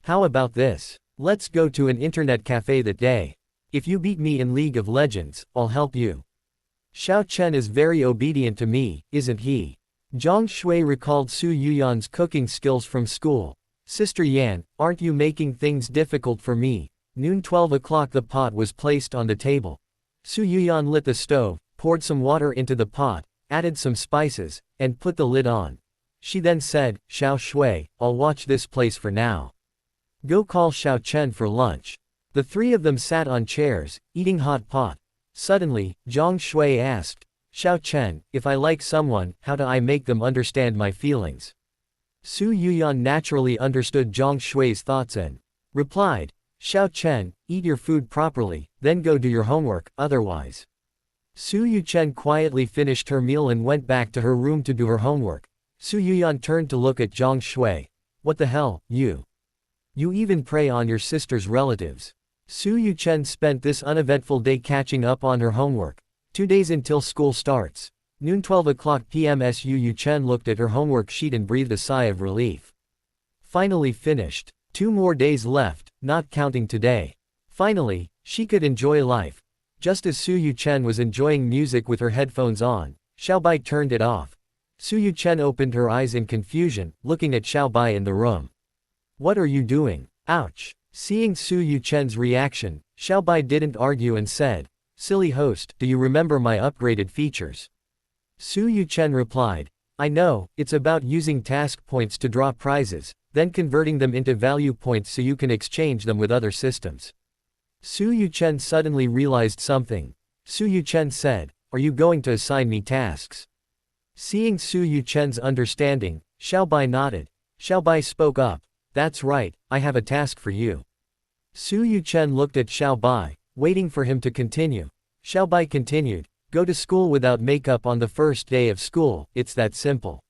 How about this? Let's go to an internet cafe that day. If you beat me in League of Legends, I'll help you. Xiaochen is very obedient to me, isn't he? Zhang Shui recalled Su Yuyan's cooking skills from school. Sister Yan, aren't you making things difficult for me? Noon 12 o'clock the pot was placed on the table. Su Yuyan lit the stove, poured some water into the pot, added some spices, and put the lid on. She then said, Xiao Shui, I'll watch this place for now. Go call Xiao Chen for lunch. The three of them sat on chairs, eating hot pot. Suddenly, Zhang Shui asked, Xiao Chen, if I like someone, how do I make them understand my feelings? Su Yuyan naturally understood Zhang Shui's thoughts and replied, Xiao Chen, eat your food properly, then go do your homework, otherwise. Su Yuchen quietly finished her meal and went back to her room to do her homework. Su Yuyan turned to look at Zhang Shui. What the hell, you? You even prey on your sister's relatives. Su Yuchen spent this uneventful day catching up on her homework. 2 days until school starts. Noon 12 p.m. Su Yuchen looked at her homework sheet and breathed a sigh of relief. Finally finished. 2 more days left, not counting today. Finally, she could enjoy life. Just as Su Yuchen was enjoying music with her headphones on, Xiaobai turned it off. Su Yuchen opened her eyes in confusion, looking at Xiaobai in the room. What are you doing? Ouch. Seeing Su Yuchen's reaction, Xiaobai didn't argue and said, Silly host, do you remember my upgraded features? Su Yuchen replied, I know, it's about using task points to draw prizes, then converting them into value points so you can exchange them with other systems. Su Yuchen suddenly realized something. Su Yuchen said, Are you going to assign me tasks? Seeing Su Yuchen's understanding, Xiaobai nodded. Xiaobai spoke up. That's right, I have a task for you. Su Yuchen looked at Xiaobai, waiting for him to continue. Xiaobai continued, Go to school without makeup on the first day of school, it's that simple.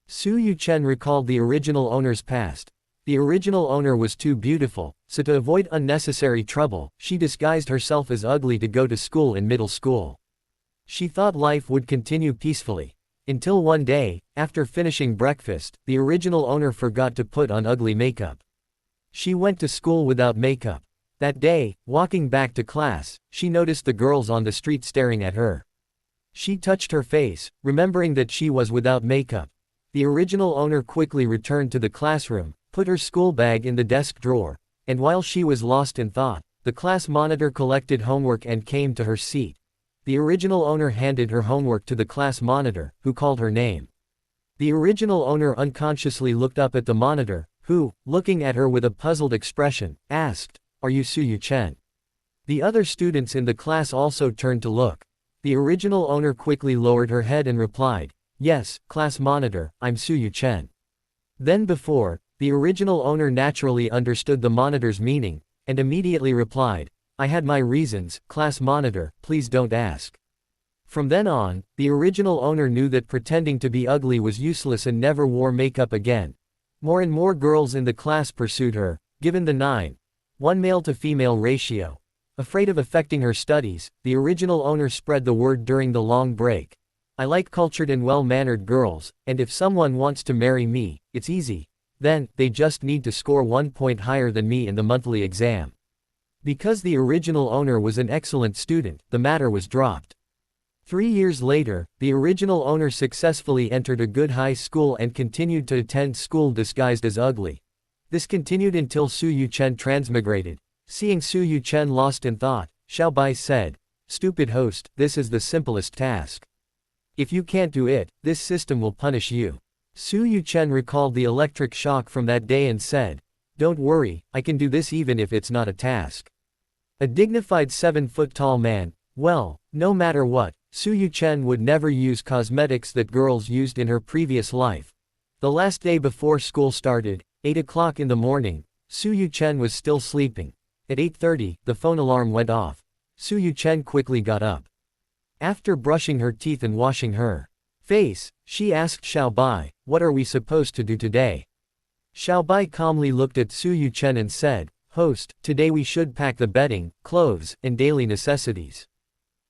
Su Yuchen recalled the original owner's past. The original owner was too beautiful, so to avoid unnecessary trouble, she disguised herself as ugly to go to school in middle school. She thought life would continue peacefully. Until one day, after finishing breakfast, the original owner forgot to put on ugly makeup. She went to school without makeup. That day, walking back to class, she noticed the girls on the street staring at her. She touched her face, remembering that she was without makeup. The original owner quickly returned to the classroom, put her school bag in the desk drawer, and while she was lost in thought, the class monitor collected homework and came to her seat. The original owner handed her homework to the class monitor, who called her name. The original owner unconsciously looked up at the monitor, who, looking at her with a puzzled expression, asked, Are you Su Yuchen? The other students in the class also turned to look. The original owner quickly lowered her head and replied, Yes, class monitor, I'm Su Yuchen. Then before, the original owner naturally understood the monitor's meaning, and immediately replied, I had my reasons, class monitor, please don't ask. From then on, the original owner knew that pretending to be ugly was useless and never wore makeup again. More and more girls in the class pursued her, given the 9:1 male to female ratio. Afraid of affecting her studies, the original owner spread the word during the long break. I like cultured and well-mannered girls, and if someone wants to marry me, it's easy. Then, they just need to score 1 point higher than me in the monthly exam. Because the original owner was an excellent student, the matter was dropped. 3 years later, the original owner successfully entered a good high school and continued to attend school disguised as ugly. This continued until Su Yuchen transmigrated. Seeing Su Yuchen lost in thought, Xiaobai said, Stupid host, this is the simplest task. If you can't do it, this system will punish you. Su Yuchen recalled the electric shock from that day and said, Don't worry, I can do this even if it's not a task. A dignified 7-foot-tall man, well, no matter what, Su Yuchen would never use cosmetics that girls used in her previous life. The last day before school started, 8 o'clock in the morning, Su Yuchen was still sleeping. At 8:30, the phone alarm went off. Su Yuchen quickly got up. After brushing her teeth and washing her face, she asked Xiaobai, What are we supposed to do today? Xiaobai calmly looked at Su Yuchen and said, Host, today we should pack the bedding, clothes, and daily necessities.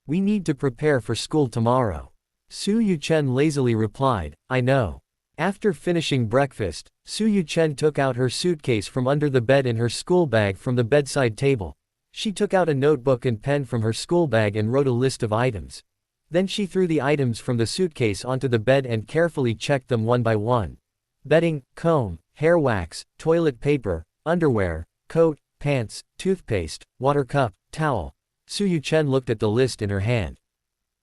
We need to prepare for school tomorrow. Su Yuchen lazily replied, I know. After finishing breakfast, Su Yuchen took out her suitcase from under the bed and her school bag from the bedside table. She took out a notebook and pen from her school bag and wrote a list of items. Then she threw the items from the suitcase onto the bed and carefully checked them one by one. Bedding, comb, hair wax, toilet paper, underwear, coat, pants, toothpaste, water cup, towel. Su Yuchen looked at the list in her hand.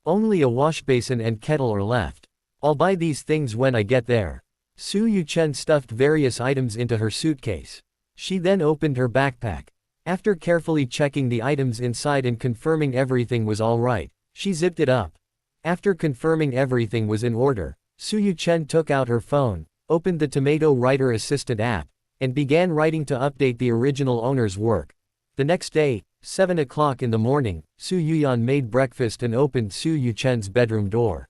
Only a washbasin and kettle are left. I'll buy these things when I get there. Su Yuchen stuffed various items into her suitcase. She then opened her backpack. After carefully checking the items inside and confirming everything was all right, she zipped it up. After confirming everything was in order, Su Yuchen took out her phone, opened the Tomato Writer Assistant app, and began writing to update the original owner's work. The next day, 7 o'clock in the morning, Su Yuyan made breakfast and opened Su Yuchen's bedroom door.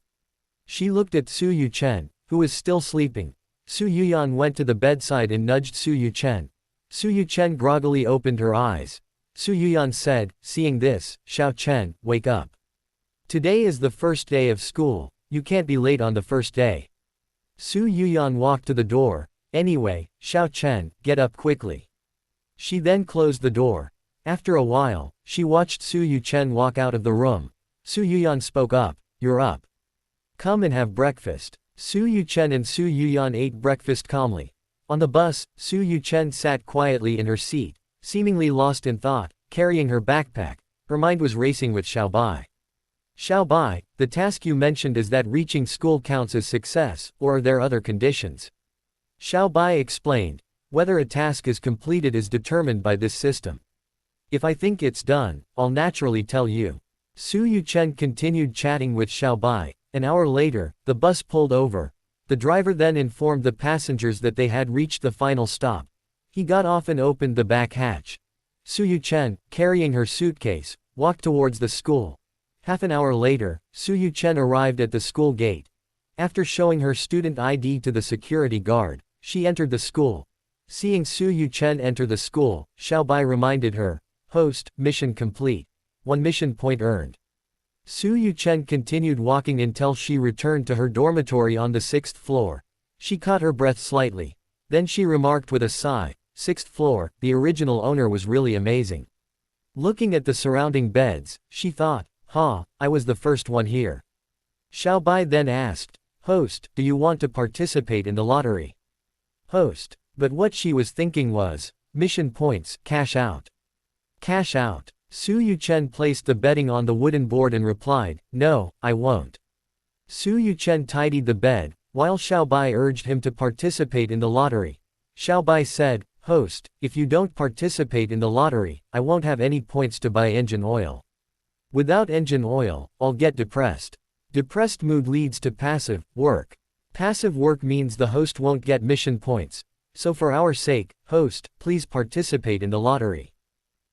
She looked at Su Yuchen, who was still sleeping. Su Yuyan went to the bedside and nudged Su Yuchen. Su Yuchen groggily opened her eyes. Su Yuyan said, seeing this, "Xiao Chen, wake up. Today is the first day of school, you can't be late on the first day." Su Yuyan walked to the door. "Anyway, Xiao Chen, get up quickly." She then closed the door. After a while, she watched Su Yuchen walk out of the room. Su Yuyan spoke up, "You're up. Come and have breakfast." Su Yuchen and Su Yuyan ate breakfast calmly. On the bus, Su Yuchen sat quietly in her seat, seemingly lost in thought, carrying her backpack. Her mind was racing with Xiaobai. "Xiaobai, the task you mentioned is that reaching school counts as success, or are there other conditions?" Xiaobai explained. "Whether a task is completed is determined by this system. If I think it's done, I'll naturally tell you." Su Yuchen continued chatting with Xiaobai. An hour later, the bus pulled over. The driver then informed the passengers that they had reached the final stop. He got off and opened the back hatch. Su Yuchen, carrying her suitcase, walked towards the school. Half an hour later, Su Yuchen arrived at the school gate. After showing her student ID to the security guard, she entered the school. Seeing Su Yuchen enter the school, Xiaobai reminded her, "Host, mission complete. 1 mission point earned." Su Yuchen continued walking until she returned to her dormitory on the 6th floor. She caught her breath slightly. Then she remarked with a sigh, "6th floor, the original owner was really amazing." Looking at the surrounding beds, she thought, I was the first one here." Xiaobai then asked, "Host, do you want to participate in the lottery?" Host. But what she was thinking was, mission points, cash out. Cash out. Su Yuchen placed the betting on the wooden board and replied, "No, I won't." Su Yuchen tidied the bed, while Xiaobai urged him to participate in the lottery. Xiaobai said, "Host, if you don't participate in the lottery, I won't have any points to buy engine oil. Without engine oil, I'll get depressed. Depressed mood leads to passive work. Passive work means the host won't get mission points. So for our sake, host, please participate in the lottery."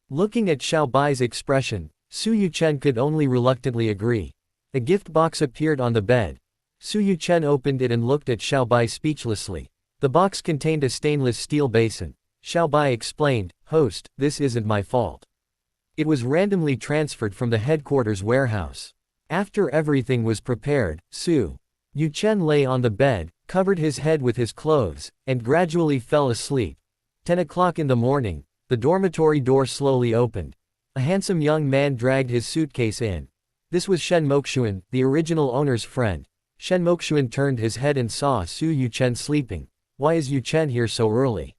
Looking at Xiaobai's expression, Su Yuchen could only reluctantly agree. A gift box appeared on the bed. Su Yuchen opened it and looked at Xiaobai speechlessly. The box contained a stainless steel basin. Xiaobai explained, "Host, this isn't my fault. It was randomly transferred from the headquarters warehouse." After everything was prepared, Su Yuchen lay on the bed, covered his head with his clothes, and gradually fell asleep. 10 o'clock in the morning, the dormitory door slowly opened. A handsome young man dragged his suitcase in. This was Shen Mokshuan, the original owner's friend. Shen Mokshuan turned his head and saw Su Yuchen sleeping. "Why is Yuchen here so early?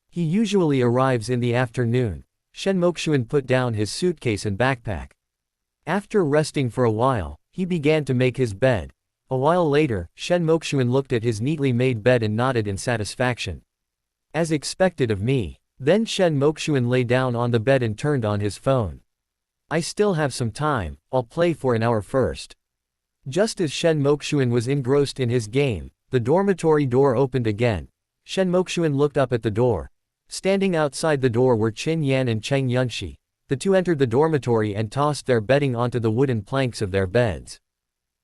He usually arrives in the afternoon." Shen Mokshuan put down his suitcase and backpack. After resting for a while, he began to make his bed. A while later, Shen Mokshuan looked at his neatly made bed and nodded in satisfaction. "As expected of me." Then Shen Mokshuan lay down on the bed and turned on his phone. "I still have some time, I'll play for an hour first." Just as Shen Mokshuan was engrossed in his game, the dormitory door opened again. Shen Mokshuan looked up at the door. Standing outside the door were Qin Yan and Cheng Yunxi. The two entered the dormitory and tossed their bedding onto the wooden planks of their beds.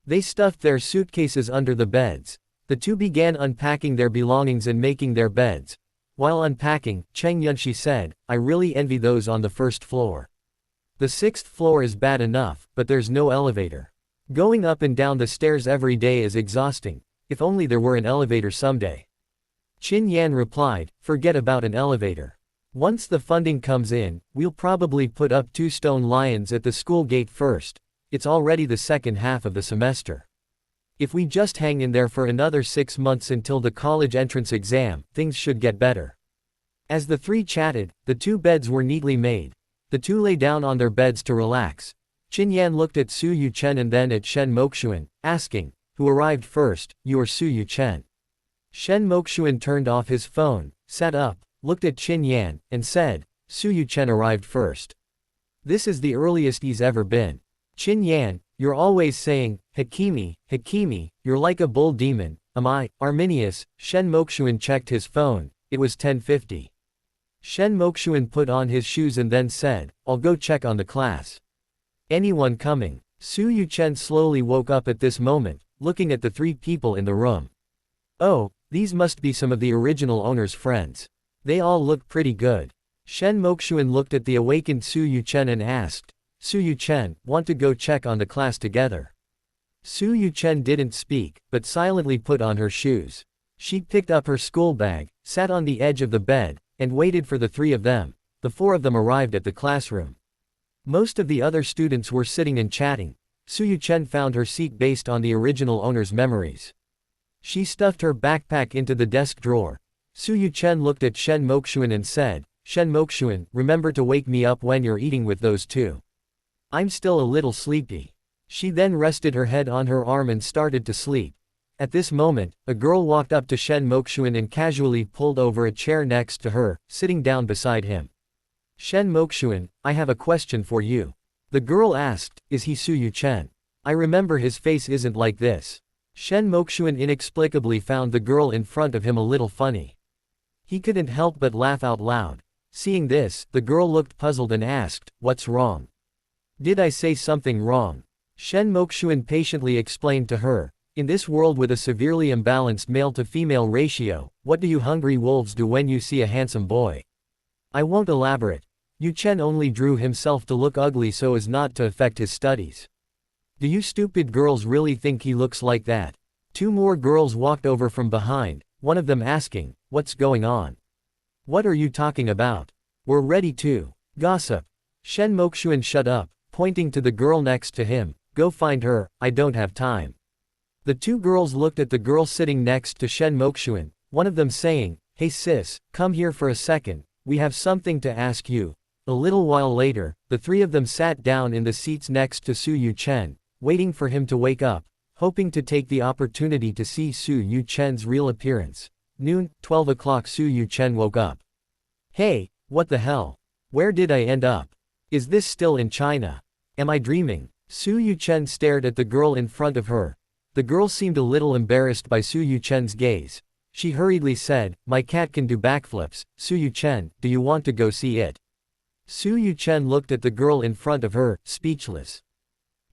They stuffed their suitcases under the beds. The two began unpacking their belongings and making their beds. While unpacking, Cheng Yunxi said, "I really envy those on the first floor. The 6th floor is bad enough, but there's no elevator. Going up and down the stairs every day is exhausting. If only there were an elevator someday." Qin Yan replied, "Forget about an elevator. Once the funding comes in, we'll probably put up 2 stone lions at the school gate first. It's already the second half of the semester. If we just hang in there for another 6 months until the college entrance exam, things should get better." As the three chatted, the 2 beds were neatly made. The two lay down on their beds to relax. Qin Yan looked at Su Yuchen and then at Shen Mokshuan, asking, "Who arrived first, you or Su Yuchen?" Shen Mokshuan turned off his phone, sat up, looked at Qin Yan, and said, "Su Yuchen arrived first. This is the earliest he's ever been. Qin Yan, you're always saying, Hakimi, Hakimi, you're like a bull demon, am I, Arminius?" Shen Mokshuan checked his phone, it was 10:50. Shen Mokshuan put on his shoes and then said, "I'll go check on the class. Anyone coming?" Su Yuchen slowly woke up at this moment, looking at the three people in the room. "Oh, these must be some of the original owner's friends. They all look pretty good." Shen Mokshuan looked at the awakened Su Yuchen and asked, "Su Yuchen, want to go check on the class together?" Su Yuchen didn't speak, but silently put on her shoes. She picked up her school bag, sat on the edge of the bed, and waited for the three of them. The four of them arrived at the classroom. Most of the other students were sitting and chatting. Su Yuchen found her seat based on the original owner's memories. She stuffed her backpack into the desk drawer. Su Yuchen looked at Shen Mokshuan and said, "Shen Mokshuan, remember to wake me up when you're eating with those two. I'm still a little sleepy." She then rested her head on her arm and started to sleep. At this moment, a girl walked up to Shen Mokshuan and casually pulled over a chair next to her, sitting down beside him. "Shen Mokshuan, I have a question for you." The girl asked, "Is he Su Yuchen? I remember his face isn't like this." Shen Mokshuan inexplicably found the girl in front of him a little funny. He couldn't help but laugh out loud. Seeing this, the girl looked puzzled and asked, "What's wrong? Did I say something wrong?" Shen Mokshuan patiently explained to her, "In this world with a severely imbalanced male-to-female ratio, what do you hungry wolves do when you see a handsome boy? I won't elaborate. Yuchen only drew himself to look ugly so as not to affect his studies. Do you stupid girls really think he looks like that?" Two more girls walked over from behind, one of them asking, "What's going on? What are you talking about? We're ready to gossip." Shen Mokshuan shut up, pointing to the girl next to him, "Go find her, I don't have time." The two girls looked at the girl sitting next to Shen Mokshuan, one of them saying, "Hey sis, come here for a second, we have something to ask you." A little while later, the three of them sat down in the seats next to Su Yuchen, waiting for him to wake up, hoping to take the opportunity to see Su Yuchen's real appearance. Noon, 12 o'clock. Su Yuchen woke up. "Hey, what the hell? Where did I end up? Is this still in China? Am I dreaming?" Su Yuchen stared at the girl in front of her. The girl seemed a little embarrassed by Su Yuchen's gaze. She hurriedly said, "My cat can do backflips, Su Yuchen, do you want to go see it?" Su Yuchen looked at the girl in front of her, speechless.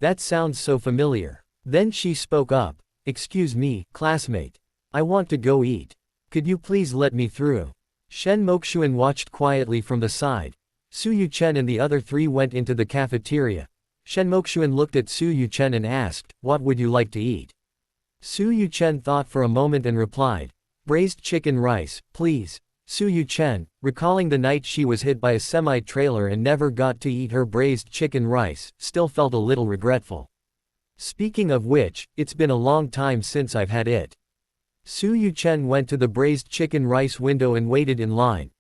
That sounds so familiar. Then she spoke up, "Excuse me, classmate. I want to go eat. Could you please let me through?" Shen Mokshuan watched quietly from the side. Su Yuchen and the other three went into the cafeteria. Shen Mokshuan looked at Su Yuchen and asked, "What would you like to eat?" Su Yuchen thought for a moment and replied, "Braised chicken rice, please." Su Yuchen, recalling the night she was hit by a semi-trailer and never got to eat her braised chicken rice, still felt a little regretful. "Speaking of which, it's been a long time since I've had it." Su Yuchen went to the braised chicken rice window and waited in line.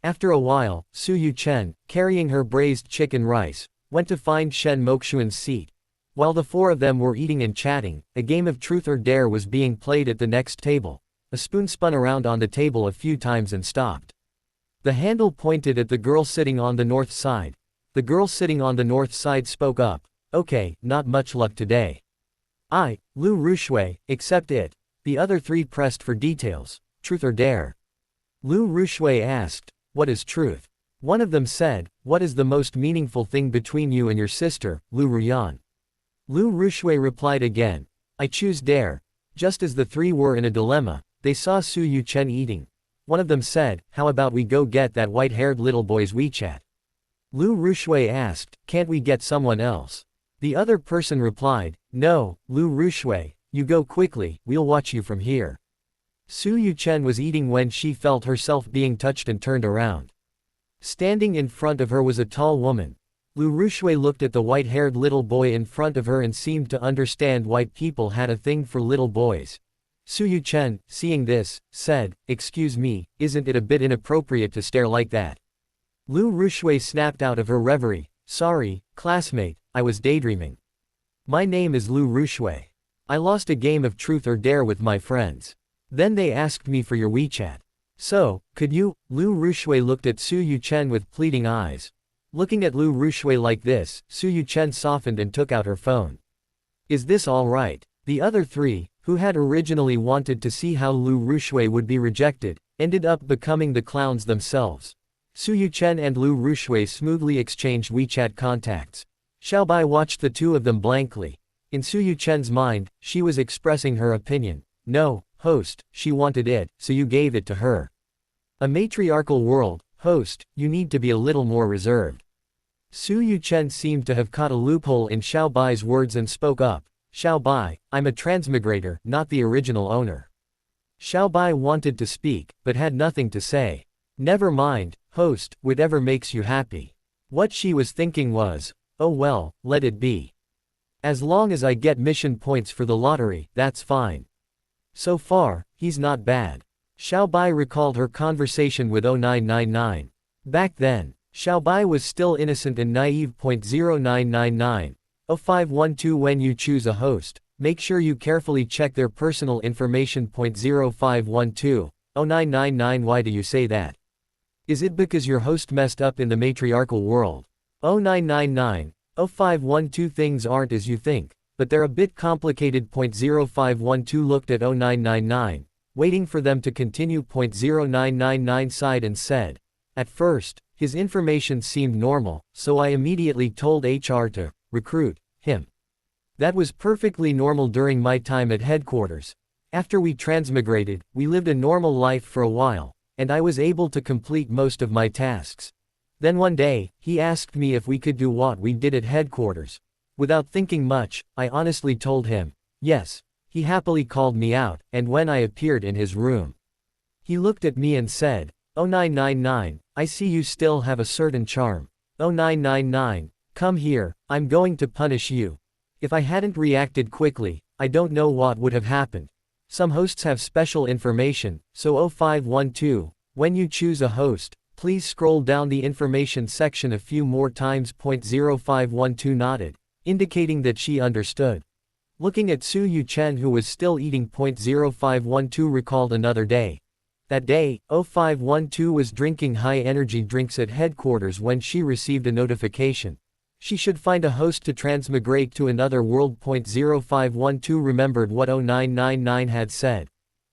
After a while, Su Yuchen, carrying her braised chicken rice, went to find Shen Mokshuan's seat. While the four of them were eating and chatting, a game of truth or dare was being played at the next table. A spoon spun around on the table a few times and stopped. The handle pointed at the girl sitting on the north side. The girl sitting on the north side spoke up, "Okay, not much luck today. Liu Ruyan, accept it." The other three pressed for details. "Truth or dare?" Liu Ruyan asked, "What is truth?" One of them said, "What is the most meaningful thing between you and your sister, Liu Ruyan?" Liu Ruyan replied again, "I choose dare." Just as the three were in a dilemma, they saw Su Yuchen eating. One of them said, "How about we go get that white-haired little boy's WeChat?" Liu Ruyan asked, "Can't we get someone else?" The other person replied, "No, Liu Ruyan, you go quickly, we'll watch you from here." Su Yuchen was eating when she felt herself being touched and turned around. Standing in front of her was a tall woman. Liu Ruyan looked at the white-haired little boy in front of her and seemed to understand why people had a thing for little boys. Su Yuchen, seeing this, said, "Excuse me, isn't it a bit inappropriate to stare like that?" Liu Ruyan snapped out of her reverie. Sorry, classmate, I was daydreaming. My name is Liu Ruyan. I lost a game of truth or dare with my friends. Then they asked me for your WeChat. So, could you? Liu Ruyan looked at Su Yuchen with pleading eyes. Looking at Liu Ruyan like this, Su Yuchen softened and took out her phone. Is this all right? The other three, who had originally wanted to see how Liu Ruyan would be rejected, ended up becoming the clowns themselves. Su Yuchen and Liu Ruyan smoothly exchanged WeChat contacts. Xiaobai watched the two of them blankly. In Su Yuchen's mind, she was expressing her opinion. No, host, she wanted it, so you gave it to her. A matriarchal world, host, you need to be a little more reserved. Su Yuchen seemed to have caught a loophole in Xiaobai's words and spoke up. Xiaobai, I'm a transmigrator, not the original owner. Xiaobai wanted to speak, but had nothing to say. Never mind, host, whatever makes you happy. What she was thinking was, oh well, let it be. As long as I get mission points for the lottery, that's fine. So far, he's not bad. Xiaobai recalled her conversation with 0999. Back then, Xiaobai was still innocent and naive. 0999. 0512 When you choose a host, make sure you carefully check their personal information. 0512. 0999 Why do you say that? Is it because your host messed up in the matriarchal world? 0999. 0512 Things aren't as you think, but they're a bit complicated. 0512 looked at 0999, waiting for them to continue. 0999 sighed and said, at first, his information seemed normal, so I immediately told HR to recruit him. That was perfectly normal during my time at headquarters. After we transmigrated, we lived a normal life for a while, and I was able to complete most of my tasks. Then one day, he asked me if we could do what we did at headquarters. Without thinking much, I honestly told him, yes. He happily called me out, and when I appeared in his room, he looked at me and said, 0999, I see you still have a certain charm. 0999, come here, I'm going to punish you. If I hadn't reacted quickly, I don't know what would have happened. Some hosts have special information, so 0512, when you choose a host, please scroll down the information section a few more times. 0512 nodded, indicating that she understood. Looking at Su Yuchen, who was still eating. 0512 recalled another day. That day, 0512 was drinking high-energy drinks at headquarters when she received a notification. She should find a host to transmigrate to another world. 0512 remembered what 0999 had said.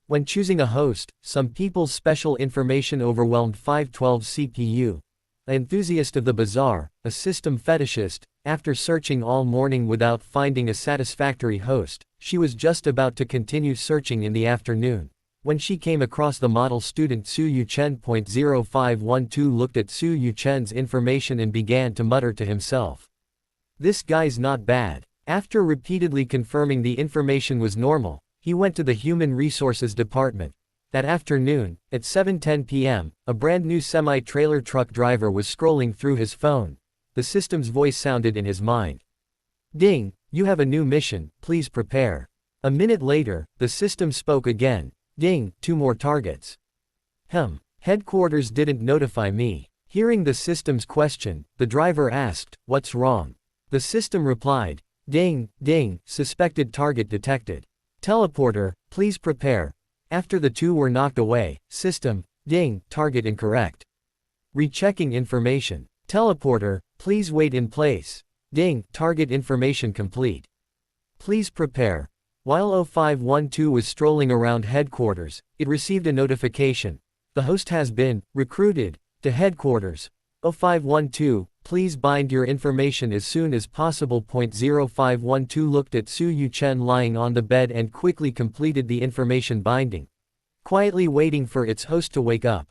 When choosing a host, some people's special information overwhelmed 512 CPU. An enthusiast of the bazaar, a system fetishist, after searching all morning without finding a satisfactory host, she was just about to continue searching in the afternoon, when she came across the model student Su Yuchen. 0512 looked at Su Yuchen's information and began to mutter to himself. This guy's not bad. After repeatedly confirming the information was normal, he went to the Human Resources Department. That afternoon, at 7:10 p.m., a brand new semi-trailer truck driver was scrolling through his phone. The system's voice sounded in his mind. Ding, you have a new mission, please prepare. A minute later, the system spoke again. Ding, 2 more targets. Headquarters didn't notify me. Hearing the system's question, the driver asked, what's wrong? The system replied, ding, ding, suspected target detected. Teleporter, please prepare. After the 2 were knocked away, system, ding, target incorrect. Rechecking information. Teleporter, please wait in place. Ding, target information complete. Please prepare. While 0512 was strolling around headquarters, it received a notification. The host has been recruited to headquarters. 0512, please bind your information as soon as possible. 0512 looked at Su Yuchen lying on the bed and quickly completed the information binding, quietly waiting for its host to wake up.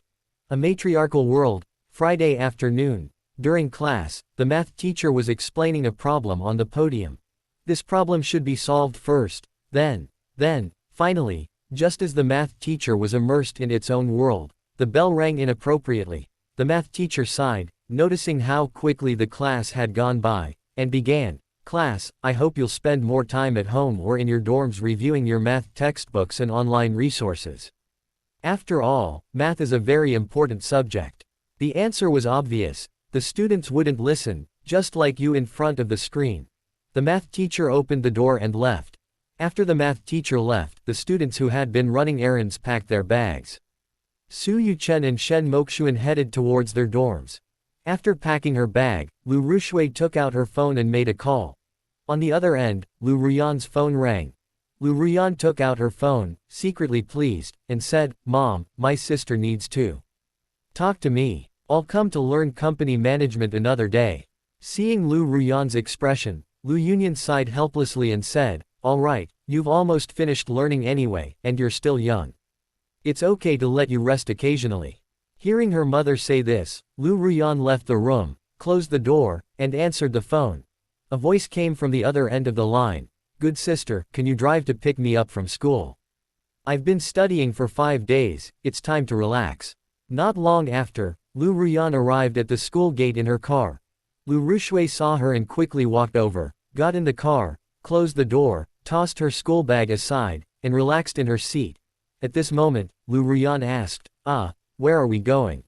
A matriarchal world, Friday afternoon. During class, the math teacher was explaining a problem on the podium. This problem should be solved first. Then, finally, just as the math teacher was immersed in its own world, the bell rang inappropriately. The math teacher sighed, noticing how quickly the class had gone by, and began, class, I hope you'll spend more time at home or in your dorms reviewing your math textbooks and online resources. After all, math is a very important subject. The answer was obvious. The students wouldn't listen, just like you in front of the screen. The math teacher opened the door and left. After the math teacher left, the students who had been running errands packed their bags. Su Yuchen and Shen Mokshuan headed towards their dorms. After packing her bag, Liu Rushui took out her phone and made a call. On the other end, Liu Ruyan's phone rang. Liu Ruyan took out her phone, secretly pleased, and said, "Mom, my sister needs to talk to me. I'll come to learn company management another day." Seeing Liu Ruyan's expression, Liu Yuyan sighed helplessly and said, "All right, you've almost finished learning anyway, and you're still young. It's okay to let you rest occasionally." Hearing her mother say this, Liu Ruyan left the room, closed the door, and answered the phone. A voice came from the other end of the line. "Good sister, can you drive to pick me up from school? I've been studying for 5 days, it's time to relax." Not long after, Liu Ruyan arrived at the school gate in her car. Liu Rushui saw her and quickly walked over, got in the car, closed the door, tossed her school bag aside, and relaxed in her seat. At this moment, Liu Ruyan asked, "Where are we going?"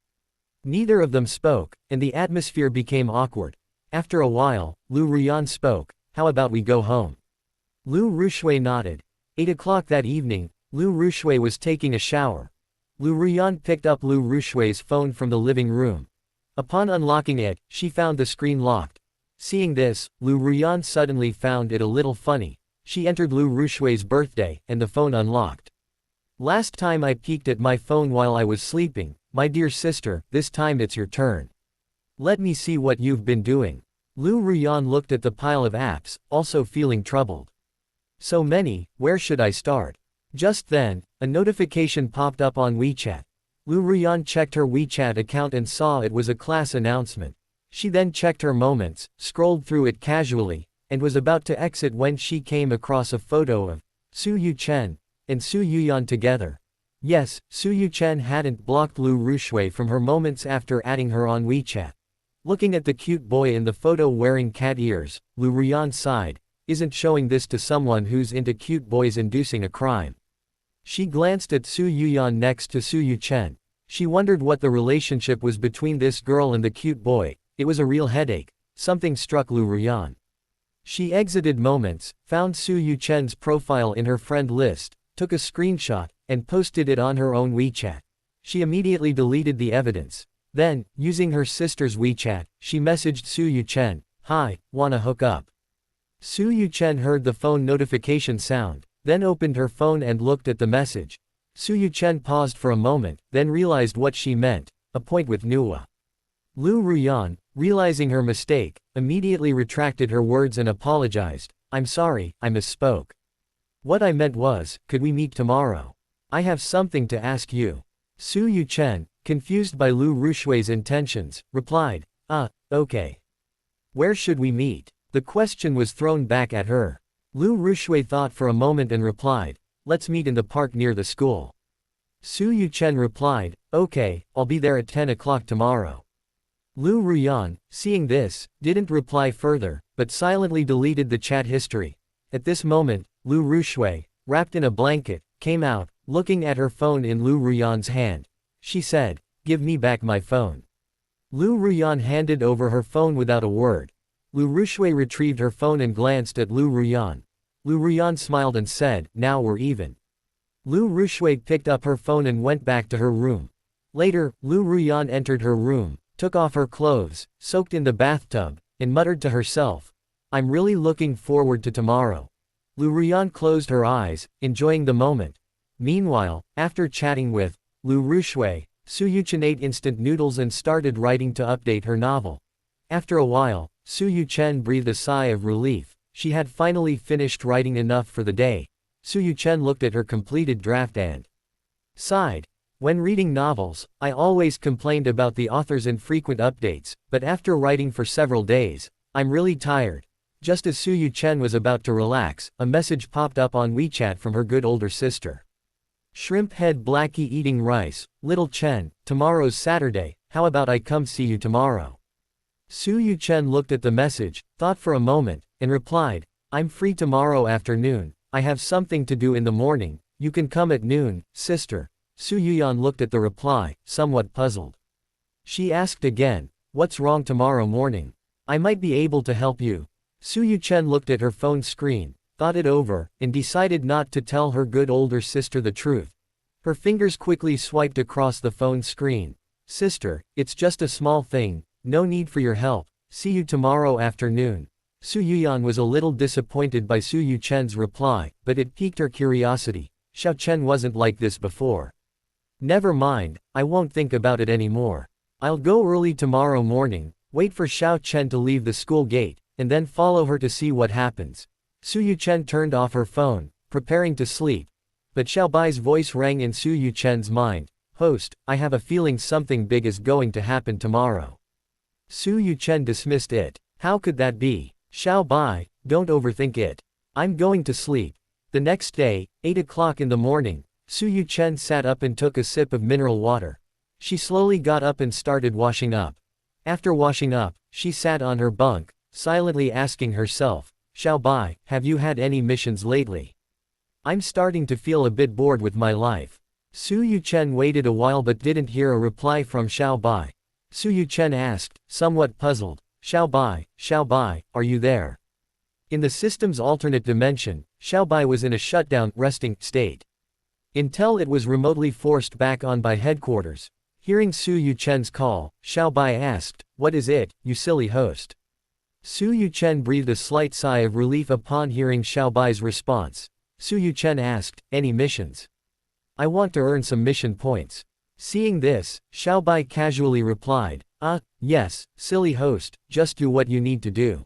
Neither of them spoke, and the atmosphere became awkward. After a while, Liu Ruyan spoke, "How about we go home?" Liu Rushui nodded. 8 o'clock that evening, Liu Rushui was taking a shower. Liu Ruyan picked up Liu Rushui's phone from the living room. Upon unlocking it, she found the screen locked. Seeing this, Liu Ruyan suddenly found it a little funny. She entered Liu Rushui's birthday, and the phone unlocked. "Last time I peeked at my phone while I was sleeping, my dear sister, this time it's your turn. Let me see what you've been doing." Liu Ruyan looked at the pile of apps, also feeling troubled. "So many, where should I start?" Just then, a notification popped up on WeChat. Liu Ruyan checked her WeChat account and saw it was a class announcement. She then checked her moments, scrolled through it casually, and was about to exit when she came across a photo of Su Yuchen and Su Yuyan together. Yes, Su Yuchen hadn't blocked Liu Rushui from her moments after adding her on WeChat. Looking at the cute boy in the photo wearing cat ears, Liu Ruyan sighed. Isn't showing this to someone who's into cute boys inducing a crime. She glanced at Su Yuyan next to Su Yuchen. She wondered what the relationship was between this girl and the cute boy. It was a real headache. Something struck Liu Ruyan. She exited moments, found Su Yuchen's profile in her friend list, took a screenshot, and posted it on her own WeChat. She immediately deleted the evidence. Then, using her sister's WeChat, she messaged Su Yuchen, "Hi, wanna hook up?" Su Yuchen heard the phone notification sound, then opened her phone and looked at the message. Su Yuchen paused for a moment, then realized what she meant, a point with Nuwa. Liu Ruyan, realizing her mistake, immediately retracted her words and apologized. "I'm sorry, I misspoke. What I meant was, could we meet tomorrow? I have something to ask you." Su Yuchen, confused by Liu Rushui's intentions, replied, "Okay. Where should we meet?" The question was thrown back at her. Liu Rushui thought for a moment and replied, "Let's meet in the park near the school." Su Yuchen replied, "Okay, I'll be there at 10 o'clock tomorrow." Liu Ruyan, seeing this, didn't reply further, but silently deleted the chat history. At this moment, Liu Rushui, wrapped in a blanket, came out, looking at her phone in Liu Ruyan's hand. She said, "Give me back my phone." Liu Ruyan handed over her phone without a word. Liu Rushui retrieved her phone and glanced at Liu Ruyan. Liu Ruyan smiled and said, "Now we're even." Liu Rushui picked up her phone and went back to her room. Later, Liu Ruyan entered her room, took off her clothes, soaked in the bathtub, and muttered to herself, "I'm really looking forward to tomorrow." Liu Ruyan closed her eyes, enjoying the moment. Meanwhile, after chatting with Liu Rushui, Su Yuchen ate instant noodles and started writing to update her novel. After a while, Su Yuchen breathed a sigh of relief. She had finally finished writing enough for the day. Su Yuchen looked at her completed draft and sighed. When reading novels, I always complained about the author's infrequent updates, but after writing for several days, I'm really tired. Just as Su Yuchen was about to relax, a message popped up on WeChat from her good older sister. "Shrimp head Blackie eating rice, little Chen, tomorrow's Saturday, how about I come see you tomorrow?" Su Yuchen looked at the message, thought for a moment, and replied, "I'm free tomorrow afternoon, I have something to do in the morning, you can come at noon, sister." Su Yuyan looked at the reply, somewhat puzzled. She asked again, "What's wrong tomorrow morning? I might be able to help you." Su Yuchen looked at her phone screen, thought it over, and decided not to tell her good older sister the truth. Her fingers quickly swiped across the phone screen. "Sister, it's just a small thing, no need for your help, see you tomorrow afternoon." Su Yuyan was a little disappointed by Su Yuchen's reply, but it piqued her curiosity. Xiao Chen wasn't like this before. "Never mind, I won't think about it anymore. I'll go early tomorrow morning, wait for Xiao Chen to leave the school gate, and then follow her to see what happens." Su Yuchen turned off her phone, preparing to sleep. But Xiaobai's voice rang in Su Yuchen's mind. "Host, I have a feeling something big is going to happen tomorrow." Su Yuchen dismissed it. "How could that be? Xiaobai, don't overthink it. I'm going to sleep." The next day, 8 o'clock in the morning, Su Yuchen sat up and took a sip of mineral water. She slowly got up and started washing up. After washing up, she sat on her bunk, silently asking herself, "Xiaobai, have you had any missions lately? I'm starting to feel a bit bored with my life." Su Yuchen waited a while but didn't hear a reply from Xiaobai. Su Yuchen asked, somewhat puzzled, Xiaobai, are you there?" In the system's alternate dimension, Xiaobai was in a shutdown, resting state. Until it was remotely forced back on by headquarters. Hearing Su Yuchen's call, Xiaobai asked, "What is it, you silly host?" Su Yuchen breathed a slight sigh of relief upon hearing Xiaobai's response. Su Yuchen asked, "Any missions? I want to earn some mission points." Seeing this, Xiaobai casually replied, Yes, silly host, just do what you need to do.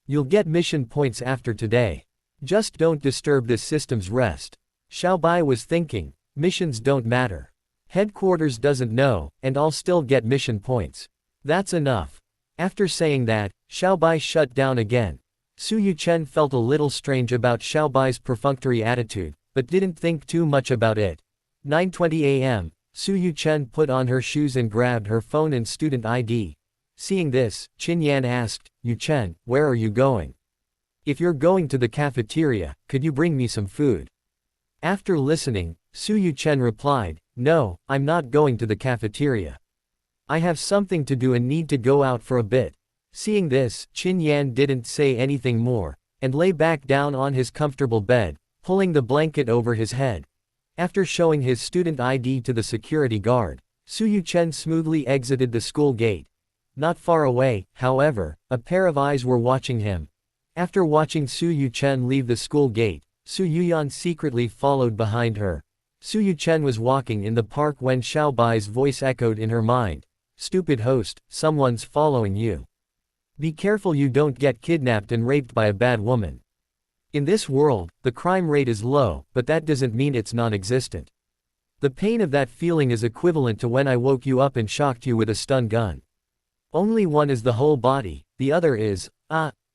You'll get mission points after today. Just don't disturb this system's rest." Xiaobai was thinking, missions don't matter. Headquarters doesn't know, and I'll still get mission points. That's enough. After saying that, Xiaobai shut down again. Su Yuchen felt a little strange about Xiaobai's perfunctory attitude, but didn't think too much about it. 9:20 a.m. Su Yuchen put on her shoes and grabbed her phone and student ID. Seeing this, Qin Yan asked, "Yuchen, where are you going? If you're going to the cafeteria, could you bring me some food?" After listening, Su Yuchen replied, "No, I'm not going to the cafeteria. I have something to do and need to go out for a bit." Seeing this, Qin Yan didn't say anything more, and lay back down on his comfortable bed, pulling the blanket over his head. After showing his student ID to the security guard, Su Yuchen smoothly exited the school gate. Not far away, however, a pair of eyes were watching him. After watching Su Yuchen leave the school gate, Su Yuyan secretly followed behind her. Su Yuchen was walking in the park when Xiaobai's voice echoed in her mind. "Stupid host, someone's following you. Be careful you don't get kidnapped and raped by a bad woman." In this world, the crime rate is low, but that doesn't mean it's non-existent. The pain of that feeling is equivalent to when I woke you up and shocked you with a stun gun. Only one is the whole body, the other is,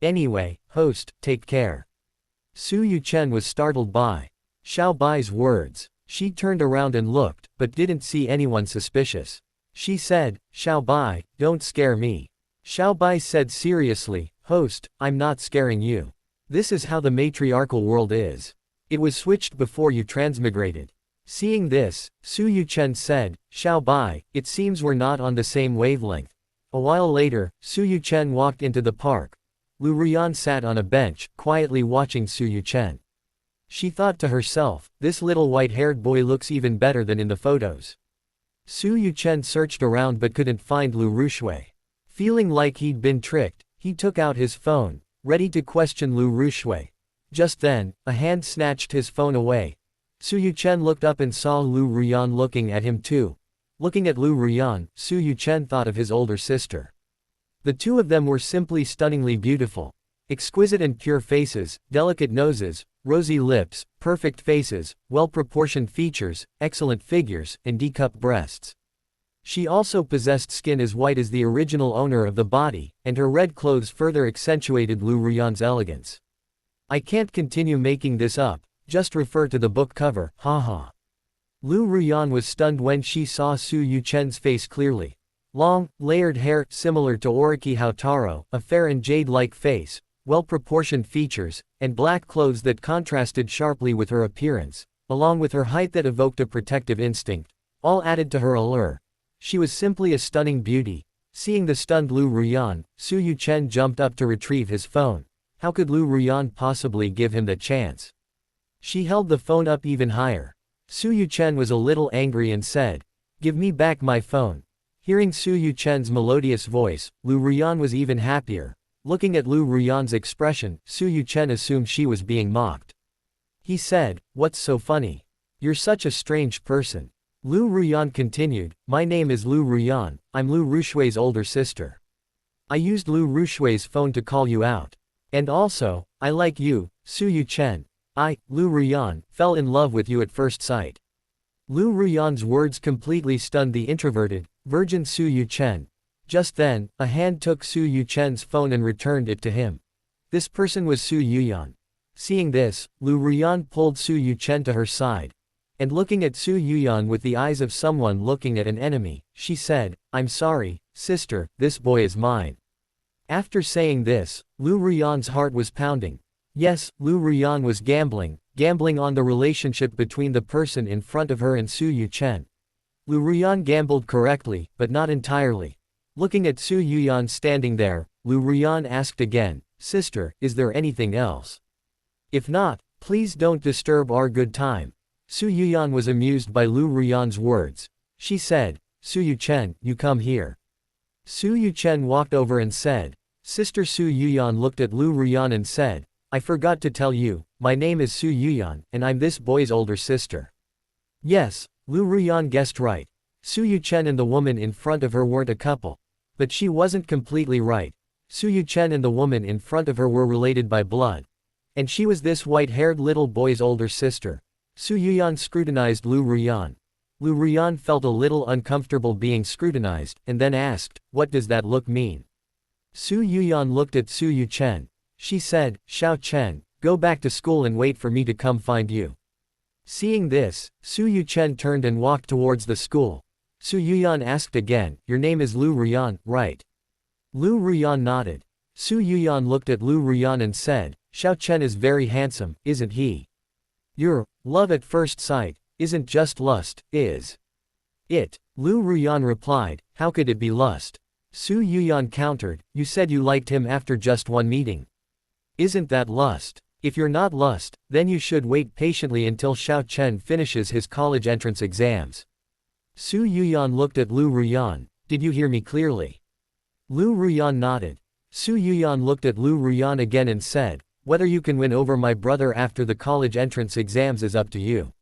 anyway, host, take care. Su Yuchen was startled by Xiaobai's words. She turned around and looked, but didn't see anyone suspicious. She said, "Xiaobai, don't scare me." Xiaobai said seriously, "Host, I'm not scaring you. This is how the matriarchal world is. It was switched before you transmigrated." Seeing this, Su Yuchen said, "Xiaobai, it seems we're not on the same wavelength." A while later, Su Yuchen walked into the park. Liu Ruyan sat on a bench, quietly watching Su Yuchen. She thought to herself, this little white-haired boy looks even better than in the photos. Su Yuchen searched around but couldn't find Liu Rushui. Feeling like he'd been tricked, he took out his phone, ready to question Liu Rushui. Just then, a hand snatched his phone away. Su Yuchen looked up and saw Liu Ruyan looking at him too. Looking at Liu Ruyan, Su Yuchen thought of his older sister. The two of them were simply stunningly beautiful. Exquisite and pure faces, delicate noses, rosy lips, perfect faces, well-proportioned features, excellent figures, and D-cup breasts. She also possessed skin as white as the original owner of the body, and her red clothes further accentuated Liu Ruyan's elegance. "I can't continue making this up, just refer to the book cover, haha." Liu Ruyan was stunned when she saw Su Yuchen's face clearly. Long, layered hair, similar to Oriki Houtaro, a fair and jade-like face, well-proportioned features, and black clothes that contrasted sharply with her appearance, along with her height that evoked a protective instinct, all added to her allure. She was simply a stunning beauty. Seeing the stunned Liu Ruyan, Su Yuchen jumped up to retrieve his phone. How could Liu Ruyan possibly give him the chance? She held the phone up even higher. Su Yuchen was a little angry and said, "Give me back my phone." Hearing Su Yuchen's melodious voice, Liu Ruyan was even happier. Looking at Liu Ruyan's expression, Su Yuchen assumed she was being mocked. He said, "What's so funny? You're such a strange person." Liu Ruyan continued, "My name is Liu Ruyan, I'm Liu Rushui's older sister. I used Liu Rushui's phone to call you out. And also, I like you, Su Yuchen. Liu Ruyan, fell in love with you at first sight." Liu Ruyan's words completely stunned the introverted, virgin Su Yuchen. Just then, a hand took Su Yuchen's phone and returned it to him. This person was Su Yuyan. Seeing this, Liu Ruyan pulled Su Yuchen to her side. And looking at Su Yuyan with the eyes of someone looking at an enemy, she said, "I'm sorry, sister, this boy is mine." After saying this, Liu Ruyan's heart was pounding. Yes, Liu Ruyan was gambling on the relationship between the person in front of her and Su Yuchen. Liu Ruyan gambled correctly, but not entirely. Looking at Su Yuyan standing there, Liu Ruyan asked again, "Sister, is there anything else? If not, please don't disturb our good time." Su Yuyan was amused by Liu Ruyan's words. She said, "Su Yuchen, you come here." Su Yuchen walked over and said, "Sister." Su Yuyan looked at Liu Ruyan and said, "I forgot to tell you, my name is Su Yuyan, and I'm this boy's older sister." Yes, Liu Ruyan guessed right. Su Yuchen and the woman in front of her weren't a couple. But she wasn't completely right. Su Yuchen and the woman in front of her were related by blood. And she was this white-haired little boy's older sister. Su Yuyan scrutinized Liu Ruyan. Liu Ruyan felt a little uncomfortable being scrutinized, and then asked, "What does that look mean?" Su Yuyan looked at Su Yuchen. She said, "Xiao Chen, go back to school and wait for me to come find you." Seeing this, Su Yuchen turned and walked towards the school. Su Yuyan asked again, "Your name is Liu Ruyan, right?" Liu Ruyan nodded. Su Yuyan looked at Liu Ruyan and said, "Xiao Chen is very handsome, isn't he? Your love at first sight isn't just lust, is it?" Liu Ruyan replied, "How could it be lust?" Su Yuyan countered, "You said you liked him after just one meeting. Isn't that lust? If you're not lust, then you should wait patiently until Xiao Chen finishes his college entrance exams." Su Yuyan looked at Liu Ruyan. "Did you hear me clearly?" Liu Ruyan nodded. Su Yuyan looked at Liu Ruyan again and said, "Whether you can win over my brother after the college entrance exams is up to you."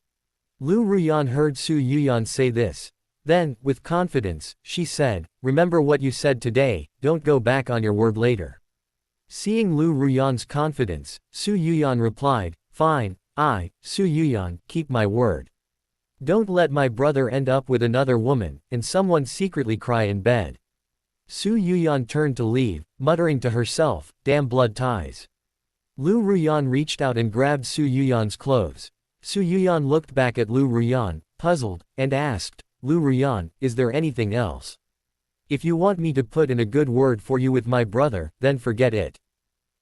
Liu Ruyan heard Su Yuyan say this. Then, with confidence, she said, "Remember what you said today, don't go back on your word later." Seeing Liu Ruyan's confidence, Su Yuyan replied, "Fine, Su Yuyan, keep my word. Don't let my brother end up with another woman, and someone secretly cry in bed." Su Yuyan turned to leave, muttering to herself, "Damn blood ties." Liu Ruyan reached out and grabbed Su Yuyan's clothes. Su Yuyan looked back at Liu Ruyan, puzzled, and asked, "Liu Ruyan, is there anything else? If you want me to put in a good word for you with my brother, then forget it."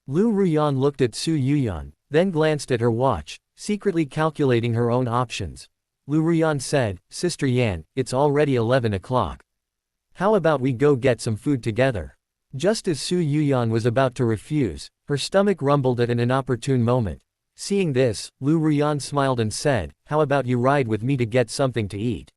Liu Ruyan looked at Su Yuyan, then glanced at her watch, secretly calculating her own options. Liu Ruyan said, "Sister Yan, it's already 11 o'clock. How about we go get some food together?" Just as Su Yuyan was about to refuse, her stomach rumbled at an inopportune moment. Seeing this, Liu Ruyan smiled and said, "How about you ride with me to get something to eat?"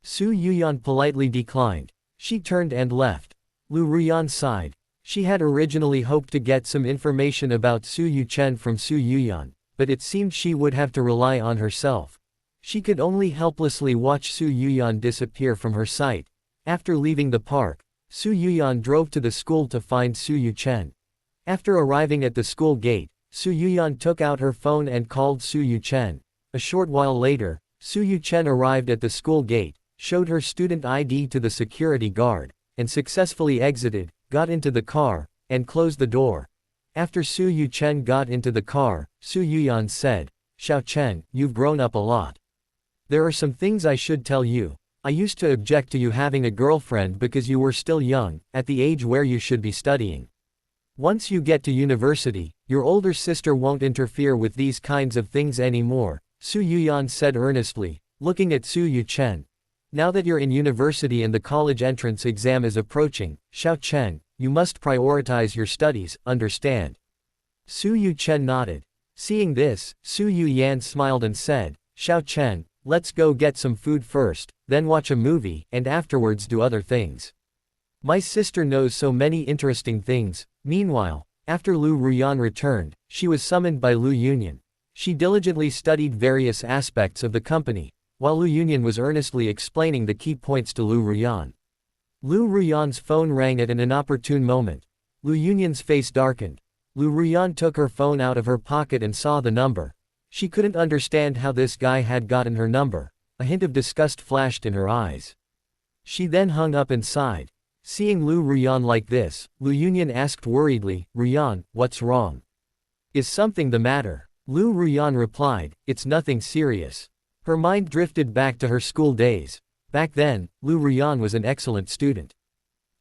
Su Yuyan politely declined. She turned and left. Liu Ruyan sighed. She had originally hoped to get some information about Su Yuchen from Su Yuyan, but it seemed she would have to rely on herself. She could only helplessly watch Su Yuyan disappear from her sight. After leaving the park, Su Yuyan drove to the school to find Su Yuchen. After arriving at the school gate, Su Yuyan took out her phone and called Su Yuchen. A short while later, Su Yuchen arrived at the school gate, showed her student ID to the security guard, and successfully exited, got into the car, and closed the door. After Su Yuchen got into the car, Su Yuyan said, "Xiao Chen, you've grown up a lot. There are some things I should tell you. I used to object to you having a girlfriend because you were still young, at the age where you should be studying. Once you get to university, your older sister won't interfere with these kinds of things anymore," Su Yuyan said earnestly, looking at Su Yuchen. Now that you're in university and the college entrance exam is approaching, Xiao Chen, you must prioritize your studies, understand? Su Yuchen nodded. Seeing this, Su Yuyan smiled and said, Xiao Chen, let's go get some food first, then watch a movie, and afterwards do other things. My sister knows so many interesting things. Meanwhile, after Liu Ruyan returned, she was summoned by Liu Yuyan. She diligently studied various aspects of the company, while Liu Yuyan was earnestly explaining the key points to Liu Ruyan. Liu Ruyan's phone rang at an inopportune moment. Liu Yuyan's face darkened. Liu Ruyan took her phone out of her pocket and saw the number. She couldn't understand how this guy had gotten her number. A hint of disgust flashed in her eyes. She then hung up and sighed. Seeing Liu Ruyan like this, Liu Yuyan asked worriedly, Ruyan, what's wrong? Is something the matter? Liu Ruyan replied, it's nothing serious. Her mind drifted back to her school days. Back then, Liu Ruyan was an excellent student.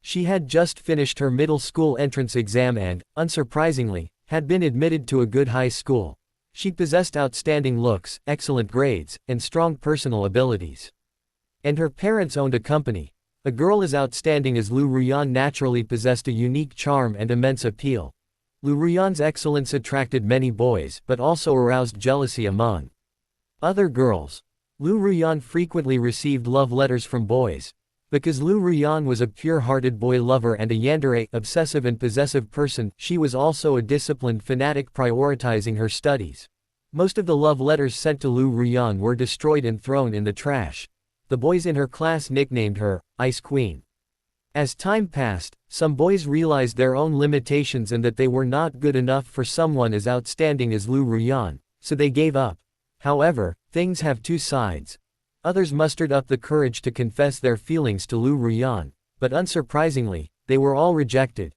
She had just finished her middle school entrance exam and, unsurprisingly, had been admitted to a good high school. She possessed outstanding looks, excellent grades, and strong personal abilities. And her parents owned a company. A girl as outstanding as Liu Ruyan naturally possessed a unique charm and immense appeal. Liu Ruyan's excellence attracted many boys but also aroused jealousy among other girls. Liu Ruyan frequently received love letters from boys. Because Liu Ruyan was a pure-hearted boy lover and a Yandere, obsessive and possessive person, she was also a disciplined fanatic prioritizing her studies. Most of the love letters sent to Liu Ruyan were destroyed and thrown in the trash. The boys in her class nicknamed her, Ice Queen. As time passed, some boys realized their own limitations and that they were not good enough for someone as outstanding as Liu Ruyan, so they gave up. However, things have two sides. Others mustered up the courage to confess their feelings to Liu Ruyan, but unsurprisingly, they were all rejected.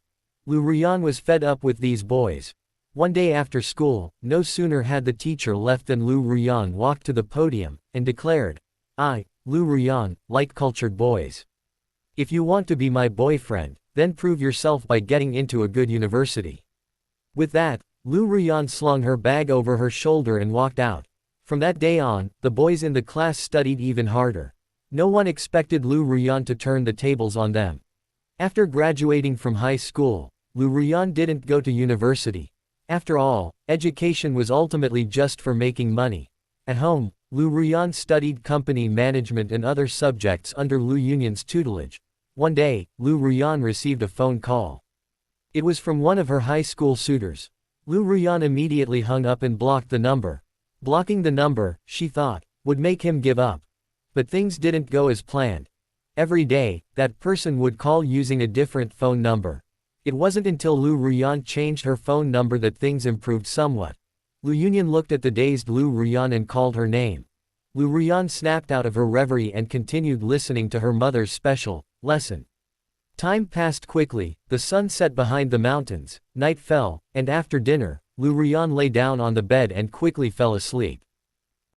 Liu Ruyan was fed up with these boys. One day after school, no sooner had the teacher left than Liu Ruyan walked to the podium, and declared, I, Liu Ruyan, like cultured boys. If you want to be my boyfriend, then prove yourself by getting into a good university. With that, Liu Ruyan slung her bag over her shoulder and walked out. From that day on, the boys in the class studied even harder. No one expected Liu Ruyan to turn the tables on them. After graduating from high school, Liu Ruyan didn't go to university. After all, education was ultimately just for making money. At home, Liu Ruyan studied company management and other subjects under Liu Yuyan's tutelage. One day, Liu Ruyan received a phone call. It was from one of her high school suitors. Liu Ruyan immediately hung up and blocked the number. Blocking the number, she thought, would make him give up. But things didn't go as planned. Every day, that person would call using a different phone number. It wasn't until Liu Ruyan changed her phone number that things improved somewhat. Liu Yuyan looked at the dazed Liu Ruyan and called her name. Liu Ruyan snapped out of her reverie and continued listening to her mother's special lesson. Time passed quickly, the sun set behind the mountains, night fell, and after dinner, Liu Ruyan lay down on the bed and quickly fell asleep.